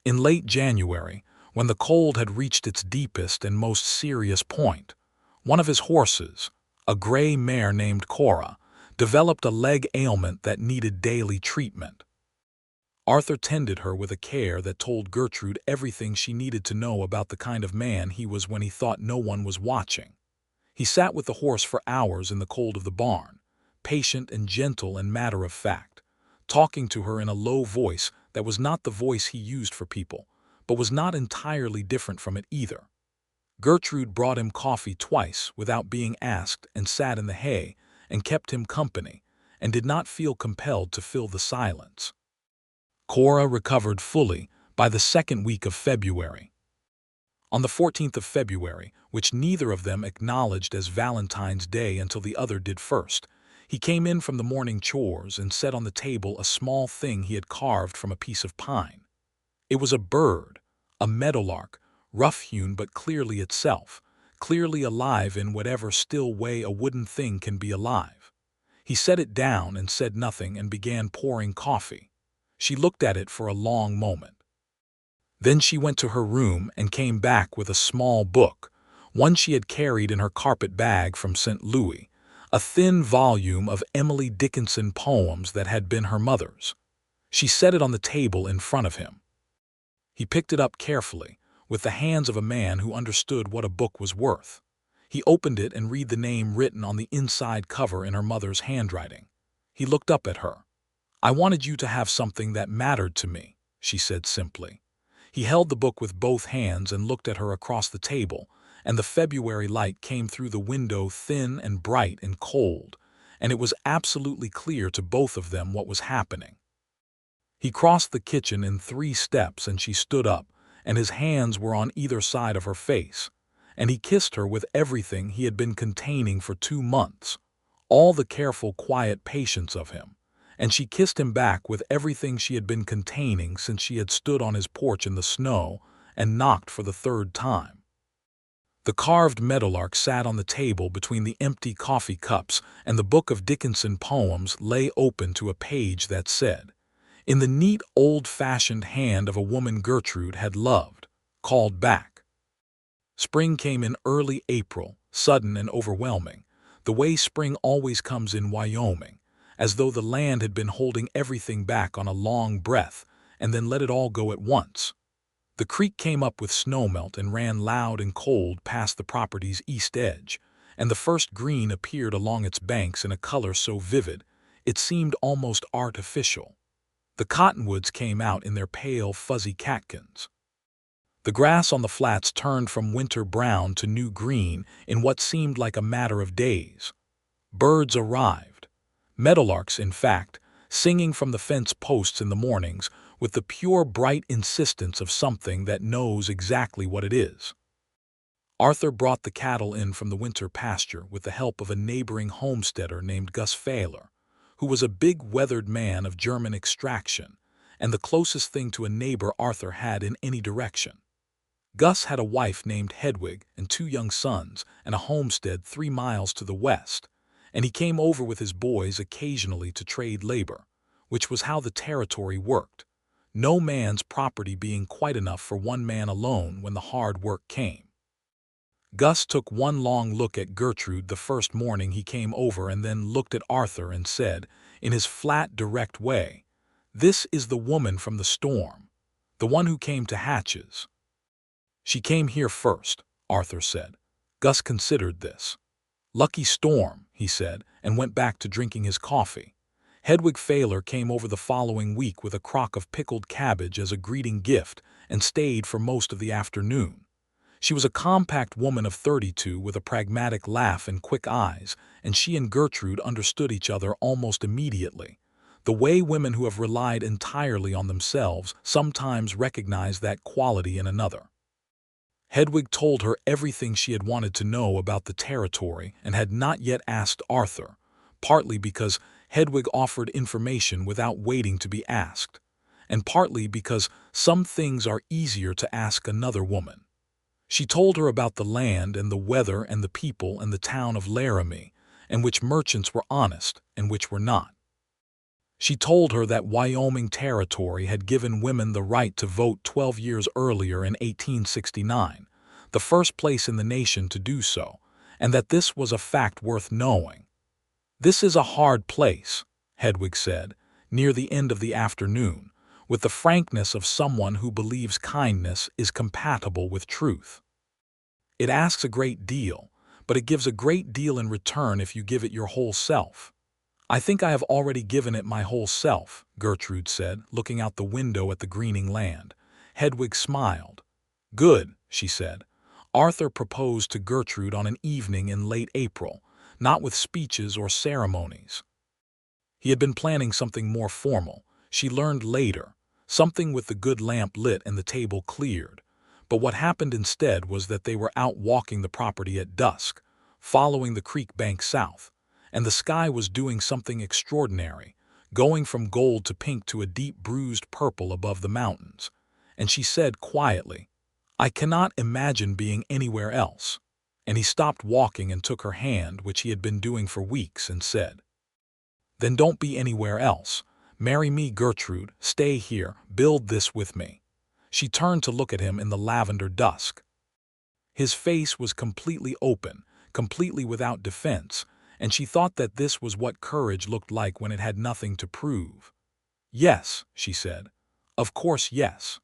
In late January, when the cold had reached its deepest and most serious point, one of his horses, a gray mare named Cora, developed a leg ailment that needed daily treatment. Arthur tended her with a care that told Gertrude everything she needed to know about the kind of man he was when he thought no one was watching. He sat with the horse for hours in the cold of the barn, patient and gentle and matter-of-fact, talking to her in a low voice that was not the voice he used for people, but was not entirely different from it either. Gertrude brought him coffee twice without being asked and sat in the hay and kept him company and did not feel compelled to fill the silence. Cora recovered fully by the second week of February. On the 14th of February, which neither of them acknowledged as Valentine's Day until the other did first, he came in from the morning chores and set on the table a small thing he had carved from a piece of pine. It was a bird, a meadowlark, rough-hewn but clearly itself, clearly alive in whatever still way a wooden thing can be alive. He set it down and said nothing and began pouring coffee. She looked at it for a long moment. Then she went to her room and came back with a small book, one she had carried in her carpet bag from St. Louis, a thin volume of Emily Dickinson poems that had been her mother's. She set it on the table in front of him. He picked it up carefully, with the hands of a man who understood what a book was worth. He opened it and read the name written on the inside cover in her mother's handwriting. He looked up at her. "I wanted you to have something that mattered to me," she said simply. He held the book with both hands and looked at her across the table, and the February light came through the window thin and bright and cold, and it was absolutely clear to both of them what was happening. He crossed the kitchen in 3 steps and she stood up, and his hands were on either side of her face, and he kissed her with everything he had been containing for 2 months, all the careful, quiet patience of him. And she kissed him back with everything she had been containing since she had stood on his porch in the snow and knocked for the 3rd time. The carved meadowlark sat on the table between the empty coffee cups, and the book of Dickinson poems lay open to a page that said, in the neat, old-fashioned hand of a woman Gertrude had loved, called back. Spring came in early April, sudden and overwhelming, the way spring always comes in Wyoming, as though the land had been holding everything back on a long breath and then let it all go at once. The creek came up with snowmelt and ran loud and cold past the property's east edge, and the first green appeared along its banks in a color so vivid it seemed almost artificial. The cottonwoods came out in their pale, fuzzy catkins. The grass on the flats turned from winter brown to new green in what seemed like a matter of days. Birds arrived. Meadowlarks, in fact, singing from the fence posts in the mornings with the pure, bright insistence of something that knows exactly what it is. Arthur brought the cattle in from the winter pasture with the help of a neighboring homesteader named Gus Fahler, who was a big, weathered man of German extraction and the closest thing to a neighbor Arthur had in any direction. Gus had a wife named Hedwig and 2 young sons and a homestead 3 miles to the west, and he came over with his boys occasionally to trade labor, which was how the territory worked, no man's property being quite enough for one man alone when the hard work came. Gus took one long look at Gertrude the first morning he came over and then looked at Arthur and said, in his flat, direct way, "This is the woman from the storm, the one who came to Hatches." "She came here first," Arthur said. Gus considered this. "Lucky storm," he said, and went back to drinking his coffee. Hedwig Fahler came over the following week with a crock of pickled cabbage as a greeting gift and stayed for most of the afternoon. She was a compact woman of 32 with a pragmatic laugh and quick eyes, and she and Gertrude understood each other almost immediately, the way women who have relied entirely on themselves sometimes recognize that quality in another. Hedwig told her everything she had wanted to know about the territory and had not yet asked Arthur, partly because Hedwig offered information without waiting to be asked, and partly because some things are easier to ask another woman. She told her about the land and the weather and the people and the town of Laramie, and which merchants were honest and which were not. She told her that Wyoming Territory had given women the right to vote 12 years earlier in 1869, the first place in the nation to do so, and that this was a fact worth knowing. "This is a hard place," Hedwig said, near the end of the afternoon, with the frankness of someone who believes kindness is compatible with truth. "It asks a great deal, but it gives a great deal in return if you give it your whole self." "I think I have already given it my whole self," Gertrude said, looking out the window at the greening land. Hedwig smiled. "Good," she said. Arthur proposed to Gertrude on an evening in late April, not with speeches or ceremonies. He had been planning something more formal, she learned later, something with the good lamp lit and the table cleared. But what happened instead was that they were out walking the property at dusk, following the creek bank south, and the sky was doing something extraordinary, going from gold to pink to a deep bruised purple above the mountains. And she said quietly, "I cannot imagine being anywhere else." And he stopped walking and took her hand, which he had been doing for weeks, and said, "Then don't be anywhere else. Marry me, Gertrude, stay here, build this with me." She turned to look at him in the lavender dusk. His face was completely open, completely without defense, and she thought that this was what courage looked like when it had nothing to prove. "Yes," she said. "Of course, yes."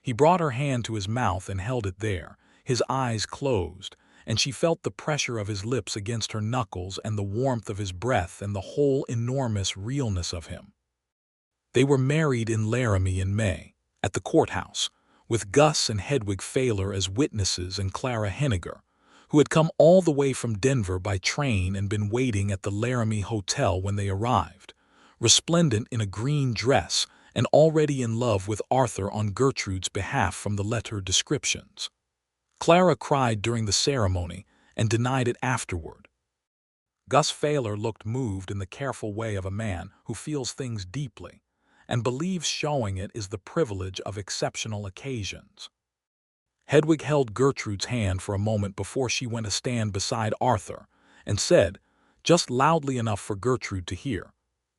He brought her hand to his mouth and held it there, his eyes closed, and she felt the pressure of his lips against her knuckles and the warmth of his breath and the whole enormous realness of him. They were married in Laramie in May, at the courthouse, with Gus and Hedwig Fayler as witnesses and Clara Henniger, who had come all the way from Denver by train and been waiting at the Laramie Hotel when they arrived, resplendent in a green dress and already in love with Arthur on Gertrude's behalf from the letter descriptions. Clara cried during the ceremony and denied it afterward. Gus Fayler looked moved in the careful way of a man who feels things deeply and believes showing it is the privilege of exceptional occasions. Hedwig held Gertrude's hand for a moment before she went to stand beside Arthur and said, just loudly enough for Gertrude to hear,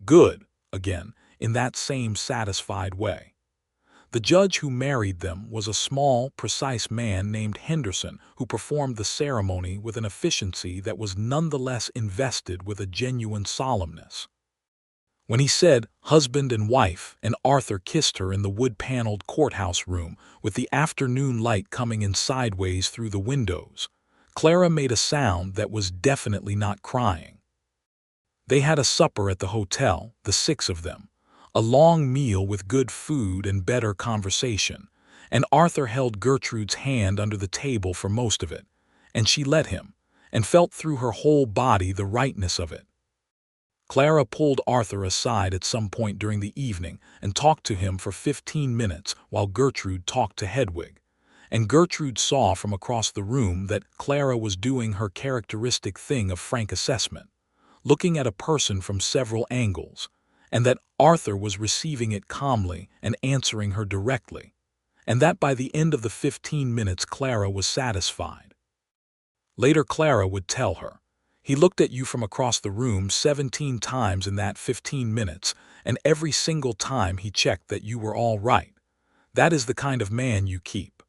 "Good," again, in that same satisfied way. The judge who married them was a small, precise man named Henderson who performed the ceremony with an efficiency that was nonetheless invested with a genuine solemnness. When he said husband and wife, and Arthur kissed her in the wood-paneled courthouse room with the afternoon light coming in sideways through the windows, Clara made a sound that was definitely not crying. They had a supper at the hotel, the six of them, a long meal with good food and better conversation, and Arthur held Gertrude's hand under the table for most of it, and she let him, and felt through her whole body the rightness of it. Clara pulled Arthur aside at some point during the evening and talked to him for 15 minutes while Gertrude talked to Hedwig, and Gertrude saw from across the room that Clara was doing her characteristic thing of frank assessment, looking at a person from several angles, and that Arthur was receiving it calmly and answering her directly, and that by the end of the 15 minutes Clara was satisfied. Later Clara would tell her, "He looked at you from across the room 17 times in that 15 minutes, and every single time he checked that you were all right. That is the kind of man you keep."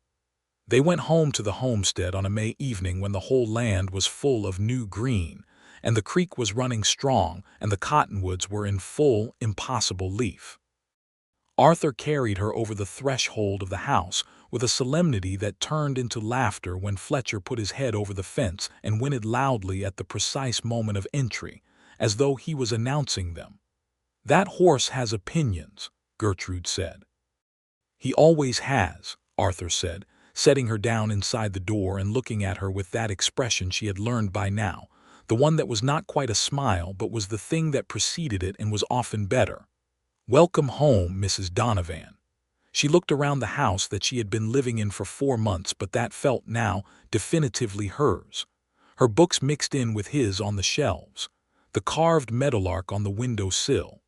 They went home to the homestead on a May evening when the whole land was full of new green, and the creek was running strong, and the cottonwoods were in full, impossible leaf. Arthur carried her over the threshold of the house with a solemnity that turned into laughter when Fletcher put his head over the fence and whinnied loudly at the precise moment of entry, as though he was announcing them. "That horse has opinions," Gertrude said. "He always has," Arthur said, setting her down inside the door and looking at her with that expression she had learned by now, the one that was not quite a smile but was the thing that preceded it and was often better. "Welcome home, Mrs. Donovan." She looked around the house that she had been living in for 4 months but that felt now definitively hers. Her books mixed in with his on the shelves, the carved meadowlark on the window sill.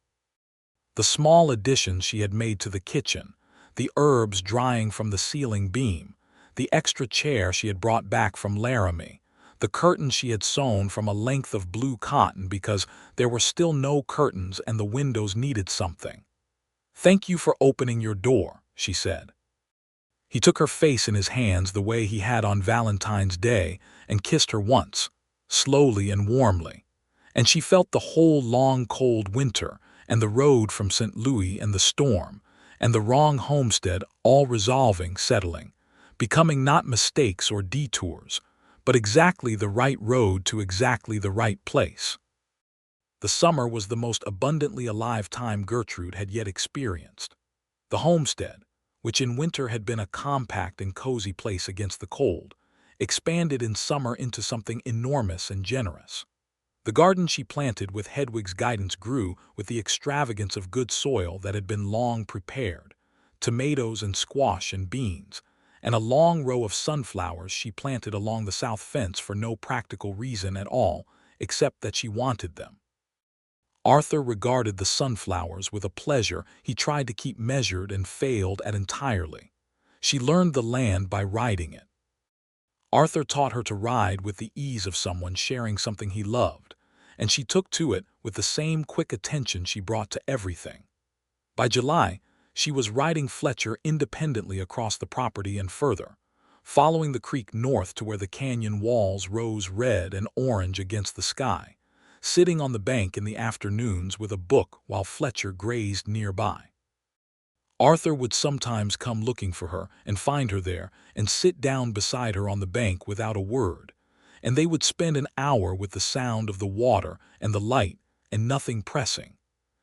The small additions she had made to the kitchen, the herbs drying from the ceiling beam, the extra chair she had brought back from Laramie, the curtains she had sewn from a length of blue cotton because there were still no curtains and the windows needed something. "Thank you for opening your door," she said. He took her face in his hands the way he had on Valentine's Day and kissed her once, slowly and warmly, and she felt the whole long cold winter and the road from St. Louis and the storm and the wrong homestead all resolving, settling, becoming not mistakes or detours, but exactly the right road to exactly the right place. The summer was the most abundantly alive time Gertrude had yet experienced. The homestead, which in winter had been a compact and cozy place against the cold, expanded in summer into something enormous and generous. The garden she planted with Hedwig's guidance grew with the extravagance of good soil that had been long prepared, tomatoes and squash and beans, and a long row of sunflowers she planted along the south fence for no practical reason at all, except that she wanted them. Arthur regarded the sunflowers with a pleasure he tried to keep measured and failed at entirely. She learned the land by riding it. Arthur taught her to ride with the ease of someone sharing something he loved, and she took to it with the same quick attention she brought to everything. By July, she was riding Fletcher independently across the property and further, following the creek north to where the canyon walls rose red and orange against the sky, sitting on the bank in the afternoons with a book while Fletcher grazed nearby. Arthur would sometimes come looking for her and find her there and sit down beside her on the bank without a word, and they would spend an hour with the sound of the water and the light and nothing pressing.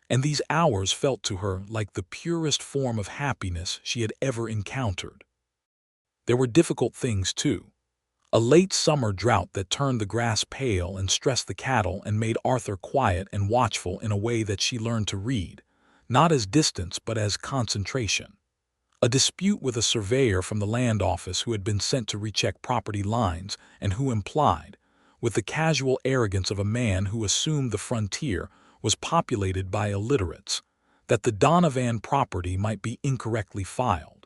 And these hours felt to her like the purest form of happiness she had ever encountered. There were difficult things, too. A late summer drought that turned the grass pale and stressed the cattle and made Arthur quiet and watchful in a way that she learned to read, not as distance but as concentration. A dispute with a surveyor from the land office who had been sent to recheck property lines and who implied, with the casual arrogance of a man who assumed the frontier was populated by illiterates, that the Donovan property might be incorrectly filed.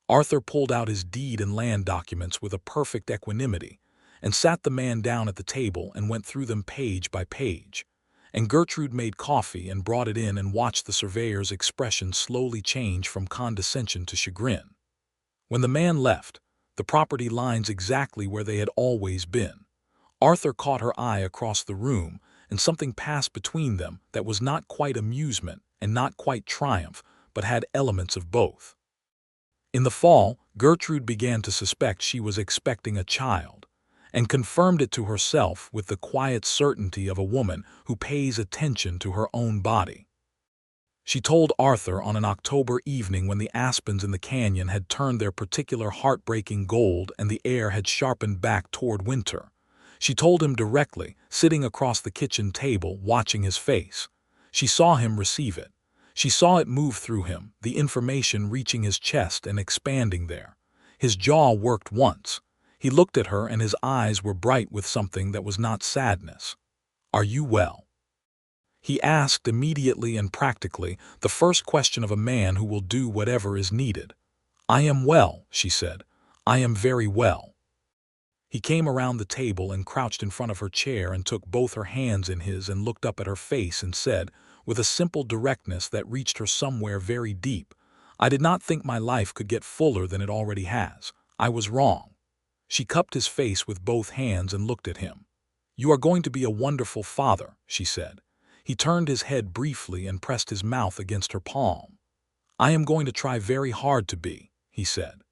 Arthur pulled out his deed and land documents with a perfect equanimity and sat the man down at the table and went through them page by page, and Gertrude made coffee and brought it in and watched the surveyor's expression slowly change from condescension to chagrin. When the man left, the property lines exactly where they had always been, Arthur caught her eye across the room, and something passed between them that was not quite amusement and not quite triumph, but had elements of both. In the fall, Gertrude began to suspect she was expecting a child, and confirmed it to herself with the quiet certainty of a woman who pays attention to her own body. She told Arthur on an October evening when the aspens in the canyon had turned their particular heartbreaking gold and the air had sharpened back toward winter. She told him directly, sitting across the kitchen table watching his face. She saw him receive it. She saw it move through him, the information reaching his chest and expanding there. His jaw worked once. He looked at her and his eyes were bright with something that was not sadness. "Are you well?" He asked immediately and practically, the first question of a man who will do whatever is needed. "I am well," she said. "I am very well." He came around the table and crouched in front of her chair and took both her hands in his and looked up at her face and said, with a simple directness that reached her somewhere very deep, "I did not think my life could get fuller than it already has. I was wrong." She cupped his face with both hands and looked at him. "You are going to be a wonderful father," she said. He turned his head briefly and pressed his mouth against her palm. "I am going to try very hard to be," he said.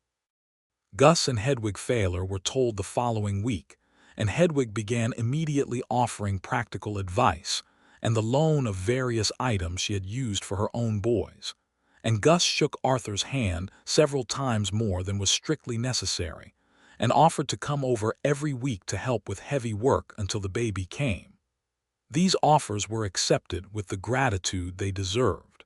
Gus and Hedwig Failer were told the following week, and Hedwig began immediately offering practical advice and the loan of various items she had used for her own boys. And Gus shook Arthur's hand several times more than was strictly necessary, and offered to come over every week to help with heavy work until the baby came. These offers were accepted with the gratitude they deserved.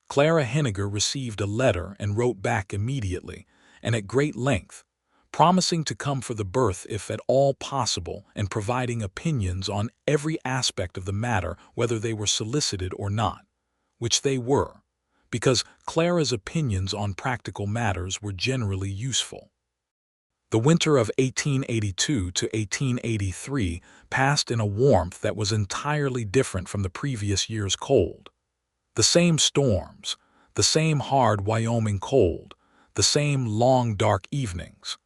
Clara Henniger received a letter and wrote back immediately, and at great length, promising to come for the birth if at all possible and providing opinions on every aspect of the matter whether they were solicited or not, which they were, because Clara's opinions on practical matters were generally useful. The winter of 1882 to 1883 passed in a warmth that was entirely different from the previous year's cold. The same storms, the same hard Wyoming cold, the same long dark evenings.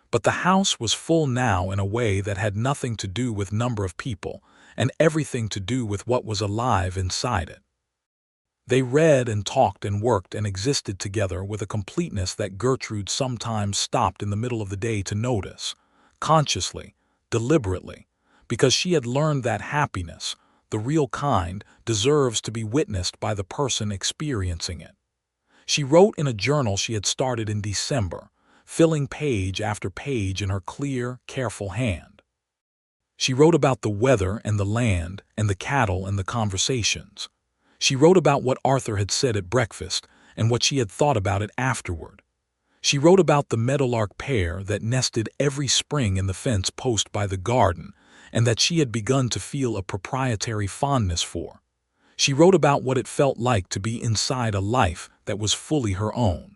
But the house was full now in a way that had nothing to do with number of people and everything to do with what was alive inside it. They read and talked and worked and existed together with a completeness that Gertrude sometimes stopped in the middle of the day to notice, consciously, deliberately, because she had learned that happiness, the real kind, deserves to be witnessed by the person experiencing it. She wrote in a journal she had started in December, filling page after page in her clear, careful hand. She wrote about the weather and the land and the cattle and the conversations. She wrote about what Arthur had said at breakfast and what she had thought about it afterward. She wrote about the meadowlark pair that nested every spring in the fence post by the garden and that she had begun to feel a proprietary fondness for. She wrote about what it felt like to be inside a life that was fully her own.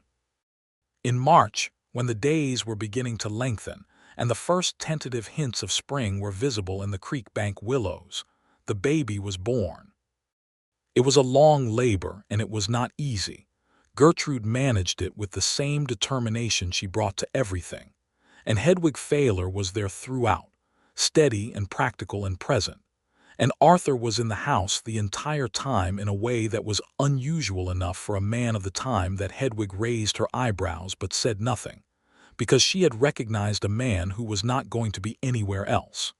In March, when the days were beginning to lengthen and the first tentative hints of spring were visible in the creek bank willows, the baby was born. It was a long labor, and it was not easy. Gertrude managed it with the same determination she brought to everything, and Hedwig Fayler was there throughout, steady and practical and present, and Arthur was in the house the entire time in a way that was unusual enough for a man of the time that Hedwig raised her eyebrows but said nothing, because she had recognized a man who was not going to be anywhere else.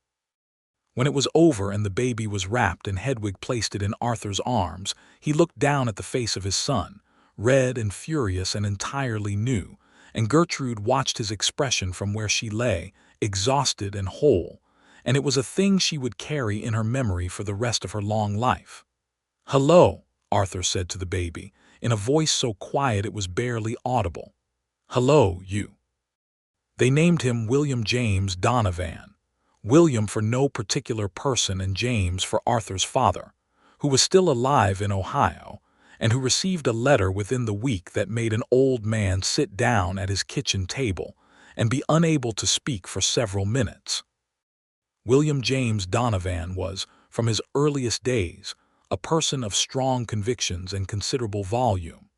When it was over and the baby was wrapped and Hedwig placed it in Arthur's arms, he looked down at the face of his son, red and furious and entirely new, and Gertrude watched his expression from where she lay, exhausted and whole, and it was a thing she would carry in her memory for the rest of her long life. "Hello," Arthur said to the baby, in a voice so quiet it was barely audible. "Hello, you." They named him William James Donovan. William for no particular person and James for Arthur's father, who was still alive in Ohio, and who received a letter within the week that made an old man sit down at his kitchen table and be unable to speak for several minutes. William James Donovan was, from his earliest days, a person of strong convictions and considerable volume.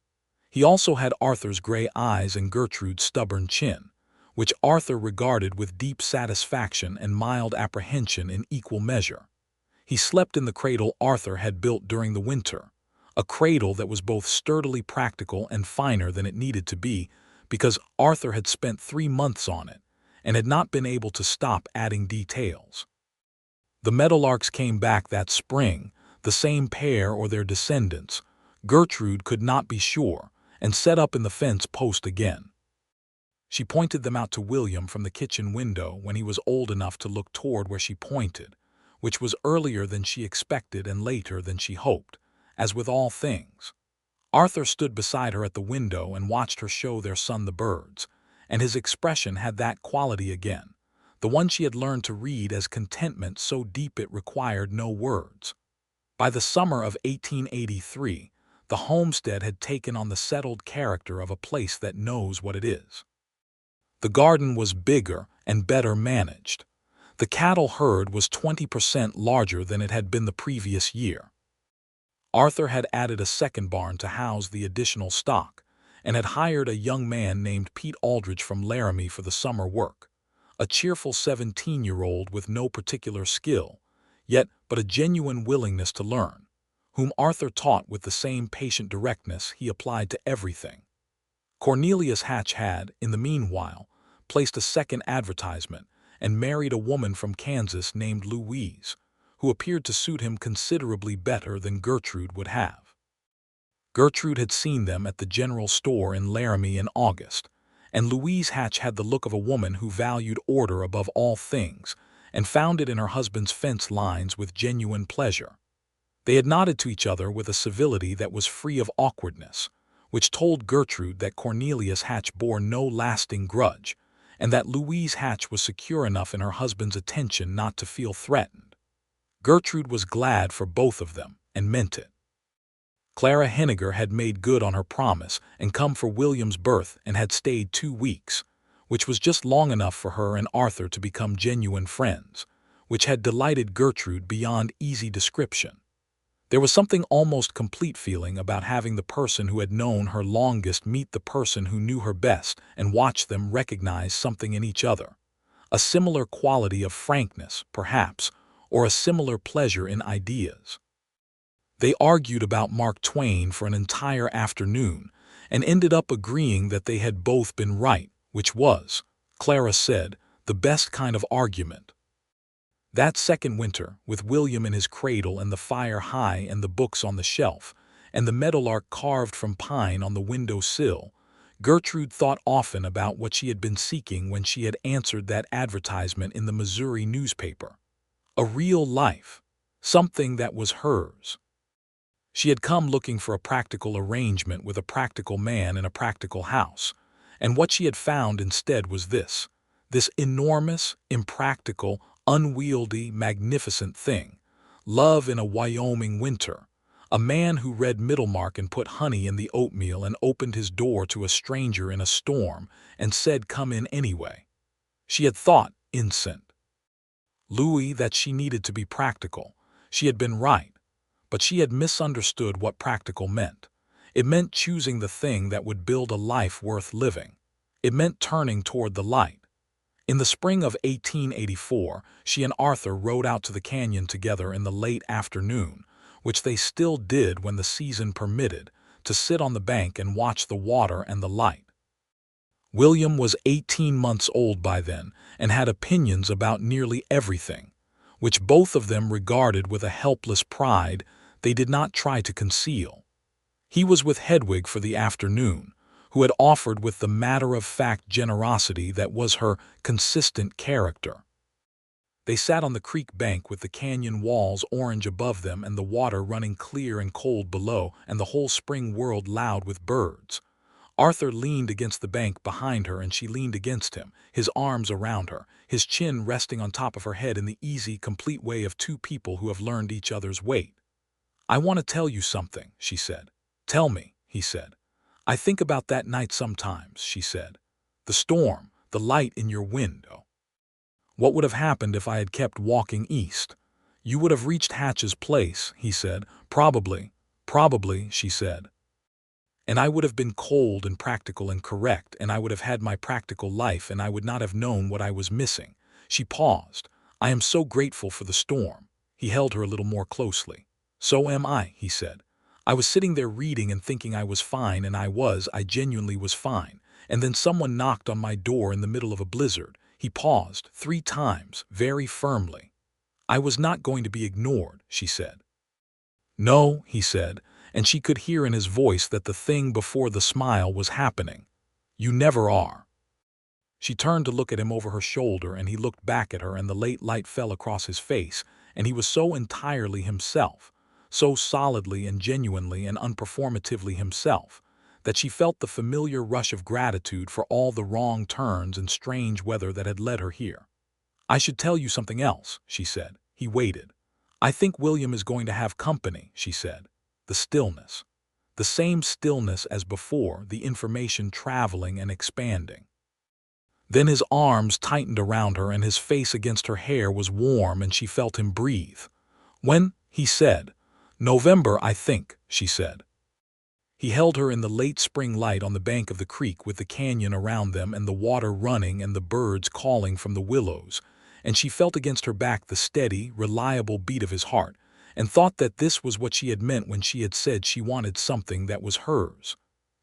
He also had Arthur's gray eyes and Gertrude's stubborn chin, which Arthur regarded with deep satisfaction and mild apprehension in equal measure. He slept in the cradle Arthur had built during the winter, a cradle that was both sturdily practical and finer than it needed to be, because Arthur had spent 3 months on it and had not been able to stop adding details. The meadowlarks came back that spring, the same pair or their descendants. Gertrude could not be sure, and set up in the fence post again. She pointed them out to William from the kitchen window when he was old enough to look toward where she pointed, which was earlier than she expected and later than she hoped, as with all things. Arthur stood beside her at the window and watched her show their son the birds, and his expression had that quality again, the one she had learned to read as contentment so deep it required no words. By the summer of 1883, the Homestead had taken on the settled character of a place that knows what it is. The garden was bigger and better managed. The cattle herd was 20% larger than it had been the previous year. Arthur had added a second barn to house the additional stock, and had hired a young man named Pete Aldridge from Laramie for the summer work, a cheerful 17-year-old with no particular skill, yet but a genuine willingness to learn, whom Arthur taught with the same patient directness he applied to everything. Cornelius Hatch had, in the meanwhile, placed a second advertisement and married a woman from Kansas named Louise, who appeared to suit him considerably better than Gertrude would have. Gertrude had seen them at the general store in Laramie in August, and Louise Hatch had the look of a woman who valued order above all things and found it in her husband's fence lines with genuine pleasure. They had nodded to each other with a civility that was free of awkwardness, which told Gertrude that Cornelius Hatch bore no lasting grudge, and that Louise Hatch was secure enough in her husband's attention not to feel threatened. Gertrude was glad for both of them, and meant it. Clara Henniger had made good on her promise and come for William's birth and had stayed 2 weeks, which was just long enough for her and Arthur to become genuine friends, which had delighted Gertrude beyond easy description. There was something almost complete feeling about having the person who had known her longest meet the person who knew her best and watch them recognize something in each other. A similar quality of frankness, perhaps, or a similar pleasure in ideas. They argued about Mark Twain for an entire afternoon and ended up agreeing that they had both been right, which was, Clara said, the best kind of argument. That second winter, with William in his cradle and the fire high and the books on the shelf, and the meadowlark carved from pine on the window sill, Gertrude thought often about what she had been seeking when she had answered that advertisement in the Missouri newspaper. A real life, something that was hers. She had come looking for a practical arrangement with a practical man in a practical house, and what she had found instead was this enormous, impractical, unwieldy, magnificent thing, love in a Wyoming winter, a man who read Middlemark and put honey in the oatmeal and opened his door to a stranger in a storm and said, "Come in anyway." She had thought, innocent Louis, that she needed to be practical. She had been right, but she had misunderstood what practical meant. It meant choosing the thing that would build a life worth living. It meant turning toward the light. In the spring of 1884, she and Arthur rode out to the canyon together in the late afternoon, which they still did when the season permitted, to sit on the bank and watch the water and the light. William was 18 months old by then and had opinions about nearly everything, which both of them regarded with a helpless pride they did not try to conceal. He was with Hedwig for the afternoon, who had offered with the matter-of-fact generosity that was her consistent character. They sat on the creek bank with the canyon walls orange above them and the water running clear and cold below and the whole spring world loud with birds. Arthur leaned against the bank behind her and she leaned against him, his arms around her, his chin resting on top of her head in the easy, complete way of two people who have learned each other's weight. "I want to tell you something," she said. "Tell me," he said. "I think about that night sometimes," she said. "The storm, the light in your window. What would have happened if I had kept walking east? You would have reached Hatch's place," he said. Probably, she said. "And I would have been cold and practical and correct, and I would have had my practical life, and I would not have known what I was missing." She paused. "I am so grateful for the storm." He held her a little more closely. "So am I," he said. "I was sitting there reading and thinking I was fine, and I genuinely was fine. And then someone knocked on my door in the middle of a blizzard." He paused 3 times, very firmly. "I was not going to be ignored," she said. "No," he said, and she could hear in his voice that the thing before the smile was happening. "You never are." She turned to look at him over her shoulder, and he looked back at her, and the late light fell across his face, and he was so entirely himself, so solidly and genuinely and unperformatively himself, that she felt the familiar rush of gratitude for all the wrong turns and strange weather that had led her here. "I should tell you something else," she said. He waited. "I think William is going to have company," she said. The stillness. The same stillness as before, the information traveling and expanding. Then his arms tightened around her and his face against her hair was warm and she felt him breathe. "When?" he said. "November, I think," she said. He held her in the late spring light on the bank of the creek with the canyon around them and the water running and the birds calling from the willows, and she felt against her back the steady, reliable beat of his heart, and thought that this was what she had meant when she had said she wanted something that was hers.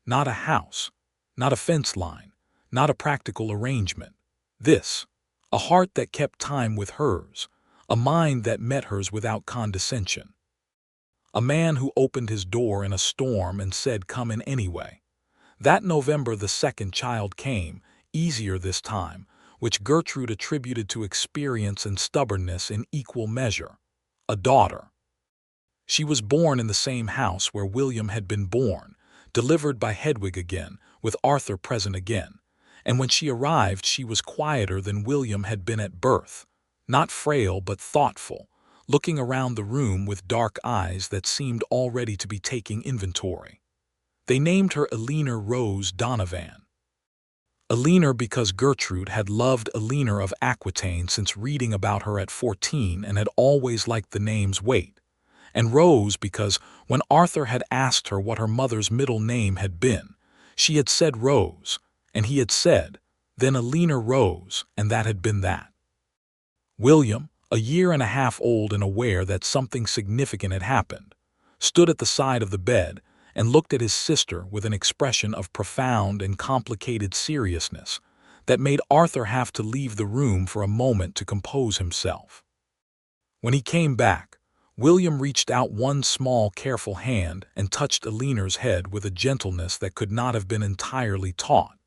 Not a house, not a fence line, not a practical arrangement. This, a heart that kept time with hers, a mind that met hers without condescension. A man who opened his door in a storm and said, "Come in anyway." That November the second child came, easier this time, which Gertrude attributed to experience and stubbornness in equal measure. A daughter. She was born in the same house where William had been born, delivered by Hedwig again, with Arthur present again. And when she arrived she was quieter than William had been at birth, not frail but thoughtful, looking around the room with dark eyes that seemed already to be taking inventory. They named her Eleanor Rose Donovan. Eleanor because Gertrude had loved Eleanor of Aquitaine since reading about her at 14 and had always liked the name's weight, and Rose because when Arthur had asked her what her mother's middle name had been, she had said Rose, and he had said, then Eleanor Rose, and that had been that. William, a year and a half old and aware that something significant had happened, stood at the side of the bed and looked at his sister with an expression of profound and complicated seriousness that made Arthur have to leave the room for a moment to compose himself. When he came back, William reached out one small, careful hand and touched Eleanor's head with a gentleness that could not have been entirely taught,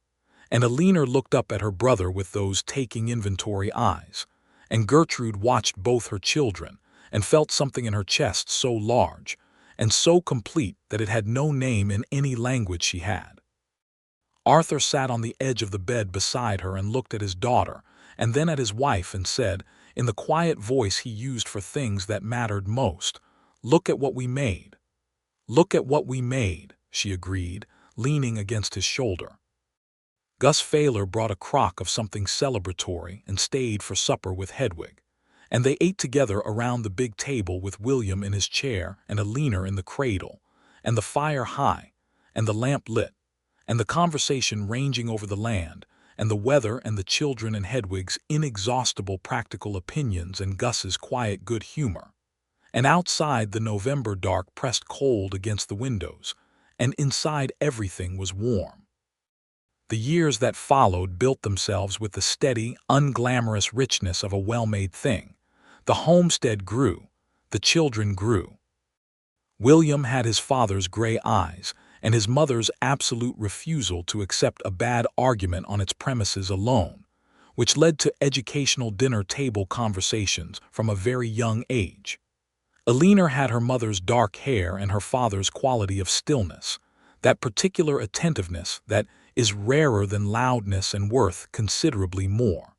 and Eleanor looked up at her brother with those taking inventory eyes, and Gertrude watched both her children and felt something in her chest so large and so complete that it had no name in any language she had. Arthur sat on the edge of the bed beside her and looked at his daughter and then at his wife and said, in the quiet voice he used for things that mattered most, "Look at what we made." "Look at what we made," she agreed, leaning against his shoulder. Gus Fayler brought a crock of something celebratory and stayed for supper with Hedwig, and they ate together around the big table with William in his chair and Eleanor in the cradle, and the fire high, and the lamp lit, and the conversation ranging over the land, and the weather and the children and Hedwig's inexhaustible practical opinions and Gus's quiet good humor. And outside the November dark pressed cold against the windows, and inside everything was warm. The years that followed built themselves with the steady, unglamorous richness of a well-made thing. The homestead grew, the children grew. William had his father's gray eyes and his mother's absolute refusal to accept a bad argument on its premises alone, which led to educational dinner table conversations from a very young age. Eleanor had her mother's dark hair and her father's quality of stillness, that particular attentiveness that is rarer than loudness and worth considerably more.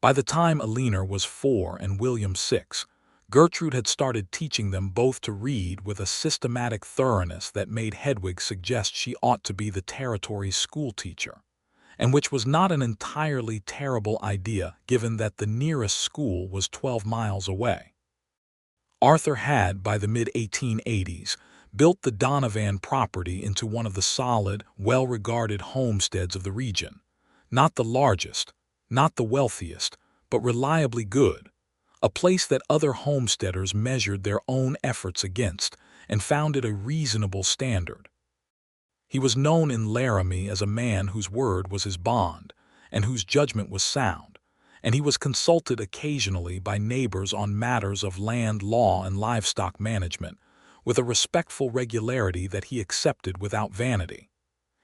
By the time Eleanor was 4 and William 6, Gertrude had started teaching them both to read with a systematic thoroughness that made Hedwig suggest she ought to be the territory's schoolteacher, and which was not an entirely terrible idea given that the nearest school was 12 miles away. Arthur had, by the mid-1880s, built the Donovan property into one of the solid, well-regarded homesteads of the region, not the largest, not the wealthiest, but reliably good, a place that other homesteaders measured their own efforts against and found it a reasonable standard. He was known in Laramie as a man whose word was his bond and whose judgment was sound, and he was consulted occasionally by neighbors on matters of land law and livestock management with a respectful regularity that he accepted without vanity.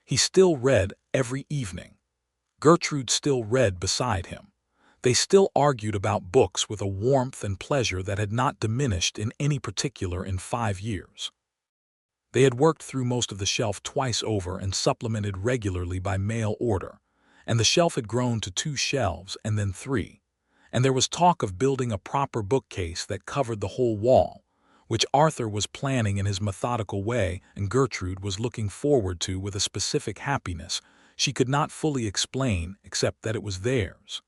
He still read every evening. Gertrude still read beside him. They still argued about books with a warmth and pleasure that had not diminished in any particular in 5 years. They had worked through most of the shelf twice over and supplemented regularly by mail order, and the shelf had grown to 2 shelves and then 3, and there was talk of building a proper bookcase that covered the whole wall, which Arthur was planning in his methodical way and Gertrude was looking forward to with a specific happiness she could not fully explain except that it was theirs.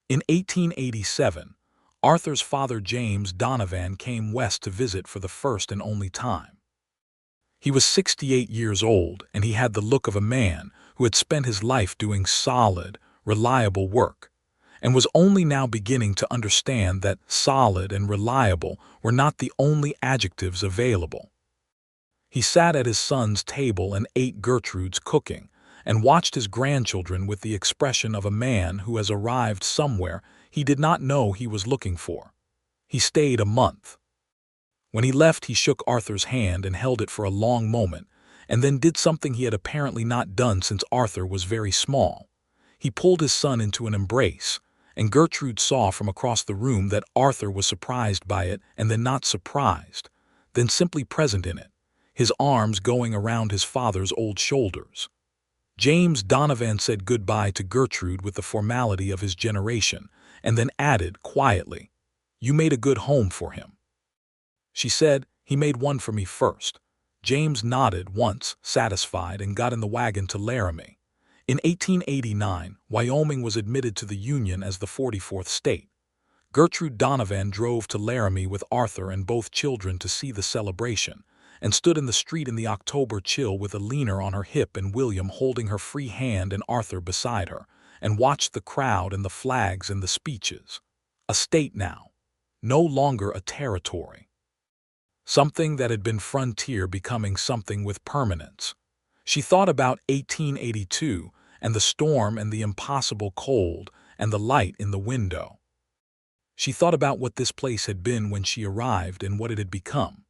In 1887, Arthur's father James Donovan came west to visit for the first and only time. He was 68 years old, and he had the look of a man who had spent his life doing solid, reliable work, and was only now beginning to understand that solid and reliable were not the only adjectives available. He sat at his son's table and ate Gertrude's cooking, and watched his grandchildren with the expression of a man who has arrived somewhere he did not know he was looking for. He stayed a month. When he left, he shook Arthur's hand and held it for a long moment, and then did something he had apparently not done since Arthur was very small. He pulled his son into an embrace, and Gertrude saw from across the room that Arthur was surprised by it and then not surprised, then simply present in it, his arms going around his father's old shoulders. James Donovan said goodbye to Gertrude with the formality of his generation, and then added quietly, You made a good home for him." She said, "He made one for me first." James nodded once, satisfied, and got in the wagon to Laramie. In 1889, Wyoming was admitted to the Union as the 44th state. Gertrude Donovan drove to Laramie with Arthur and both children to see the celebration, and stood in the street in the October chill with a leaner on her hip and William holding her free hand and Arthur beside her, and watched the crowd and the flags and the speeches. A state now, no longer a territory. Something that had been frontier becoming something with permanence. She thought about 1882 and the storm and the impossible cold and the light in the window. She thought about what this place had been when she arrived and what it had become.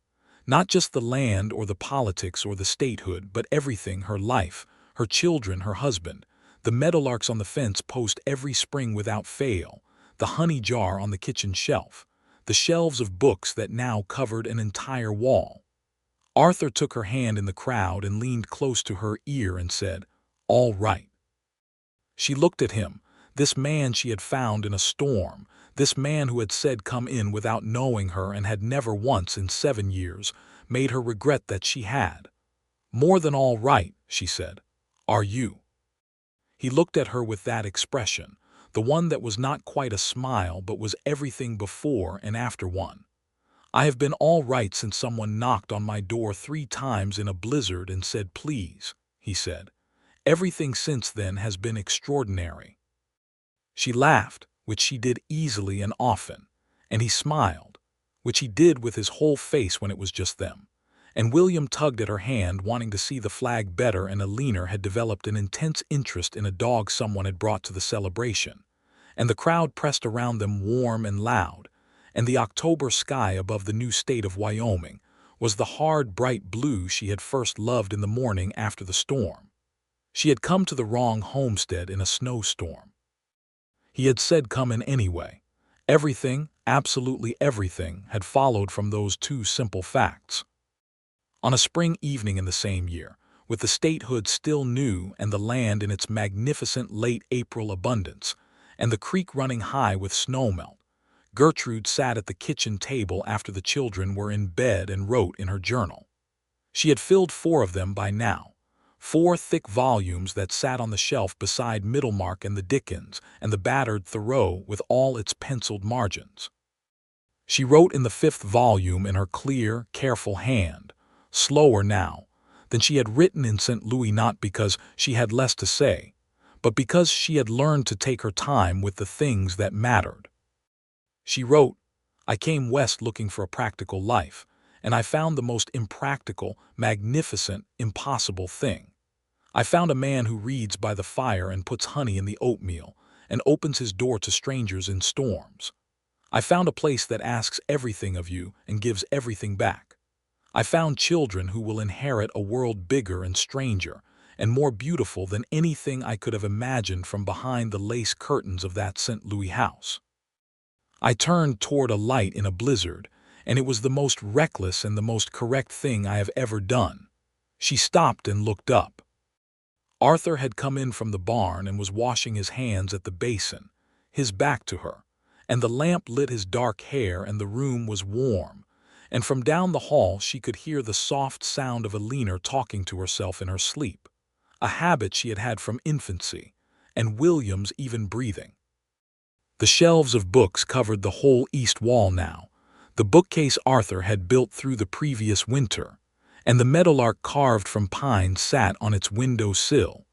Not just the land or the politics or the statehood, but everything, her life, her children, her husband, the meadowlarks on the fence post every spring without fail, the honey jar on the kitchen shelf, the shelves of books that now covered an entire wall. Arthur took her hand in the crowd and leaned close to her ear and said, "All right." She looked at him, this man she had found in a storm, this man who had said come in without knowing her and had never once in 7 years made her regret that she had. "More than all right," she said. "Are you?" He looked at her with that expression, the one that was not quite a smile but was everything before and after one. "I have been all right since someone knocked on my door 3 times in a blizzard and said please," he said. "Everything since then has been extraordinary." She laughed, which she did easily and often, and he smiled, which he did with his whole face when it was just them. And William tugged at her hand, wanting to see the flag better, and a leaner had developed an intense interest in a dog someone had brought to the celebration. And the crowd pressed around them warm and loud, and the October sky above the new state of Wyoming was the hard, bright blue she had first loved in the morning after the storm. She had come to the wrong homestead in a snowstorm. He had said come in anyway. Everything, absolutely everything, had followed from those 2 simple facts. On a spring evening in the same year, with the statehood still new and the land in its magnificent late April abundance, and the creek running high with snowmelt, Gertrude sat at the kitchen table after the children were in bed and wrote in her journal. She had filled 4 of them by now, 4 thick volumes that sat on the shelf beside Middlemarch and the Dickens and the battered Thoreau with all its penciled margins. She wrote in the 5th volume in her clear, careful hand, slower now, than she had written in St. Louis, not because she had less to say, but because she had learned to take her time with the things that mattered. She wrote, "I came west looking for a practical life, and I found the most impractical, magnificent, impossible thing. I found a man who reads by the fire and puts honey in the oatmeal and opens his door to strangers in storms. I found a place that asks everything of you and gives everything back. I found children who will inherit a world bigger and stranger and more beautiful than anything I could have imagined from behind the lace curtains of that St. Louis house. I turned toward a light in a blizzard, and it was the most reckless and the most correct thing I have ever done." She stopped and looked up. Arthur had come in from the barn and was washing his hands at the basin, his back to her, and the lamp lit his dark hair and the room was warm, and from down the hall she could hear the soft sound of a leaner talking to herself in her sleep, a habit she had had from infancy, and William's even breathing. The shelves of books covered the whole east wall now, the bookcase Arthur had built through the previous winter, and the meadowlark carved from pine sat on its window sill,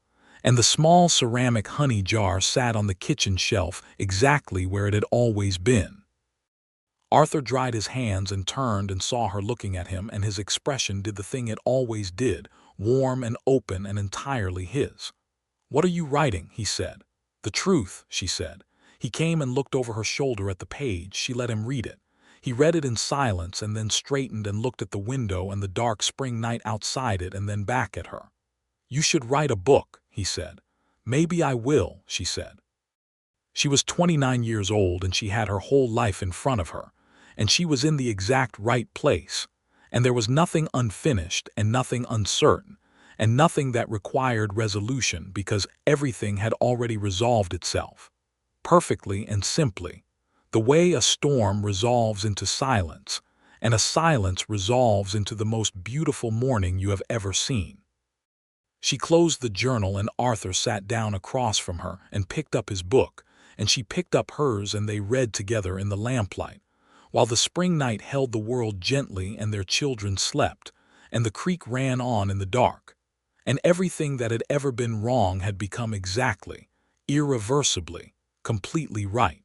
and the small ceramic honey jar sat on the kitchen shelf exactly where it had always been. Arthur dried his hands and turned and saw her looking at him, and his expression did the thing it always did, warm and open and entirely his. "What are you writing?" he said. "The truth," she said. He came and looked over her shoulder at the page. She let him read it. He read it in silence and then straightened and looked at the window and the dark spring night outside it and then back at her. "You should write a book," he said. "Maybe I will," she said. She was 29 years old and she had her whole life in front of her, and she was in the exact right place, and there was nothing unfinished and nothing uncertain, and nothing that required resolution because everything had already resolved itself. Perfectly and simply. The way a storm resolves into silence, and a silence resolves into the most beautiful morning you have ever seen. She closed the journal and Arthur sat down across from her and picked up his book, and she picked up hers and they read together in the lamplight, while the spring night held the world gently and their children slept, and the creek ran on in the dark, and everything that had ever been wrong had become exactly, irreversibly, completely right.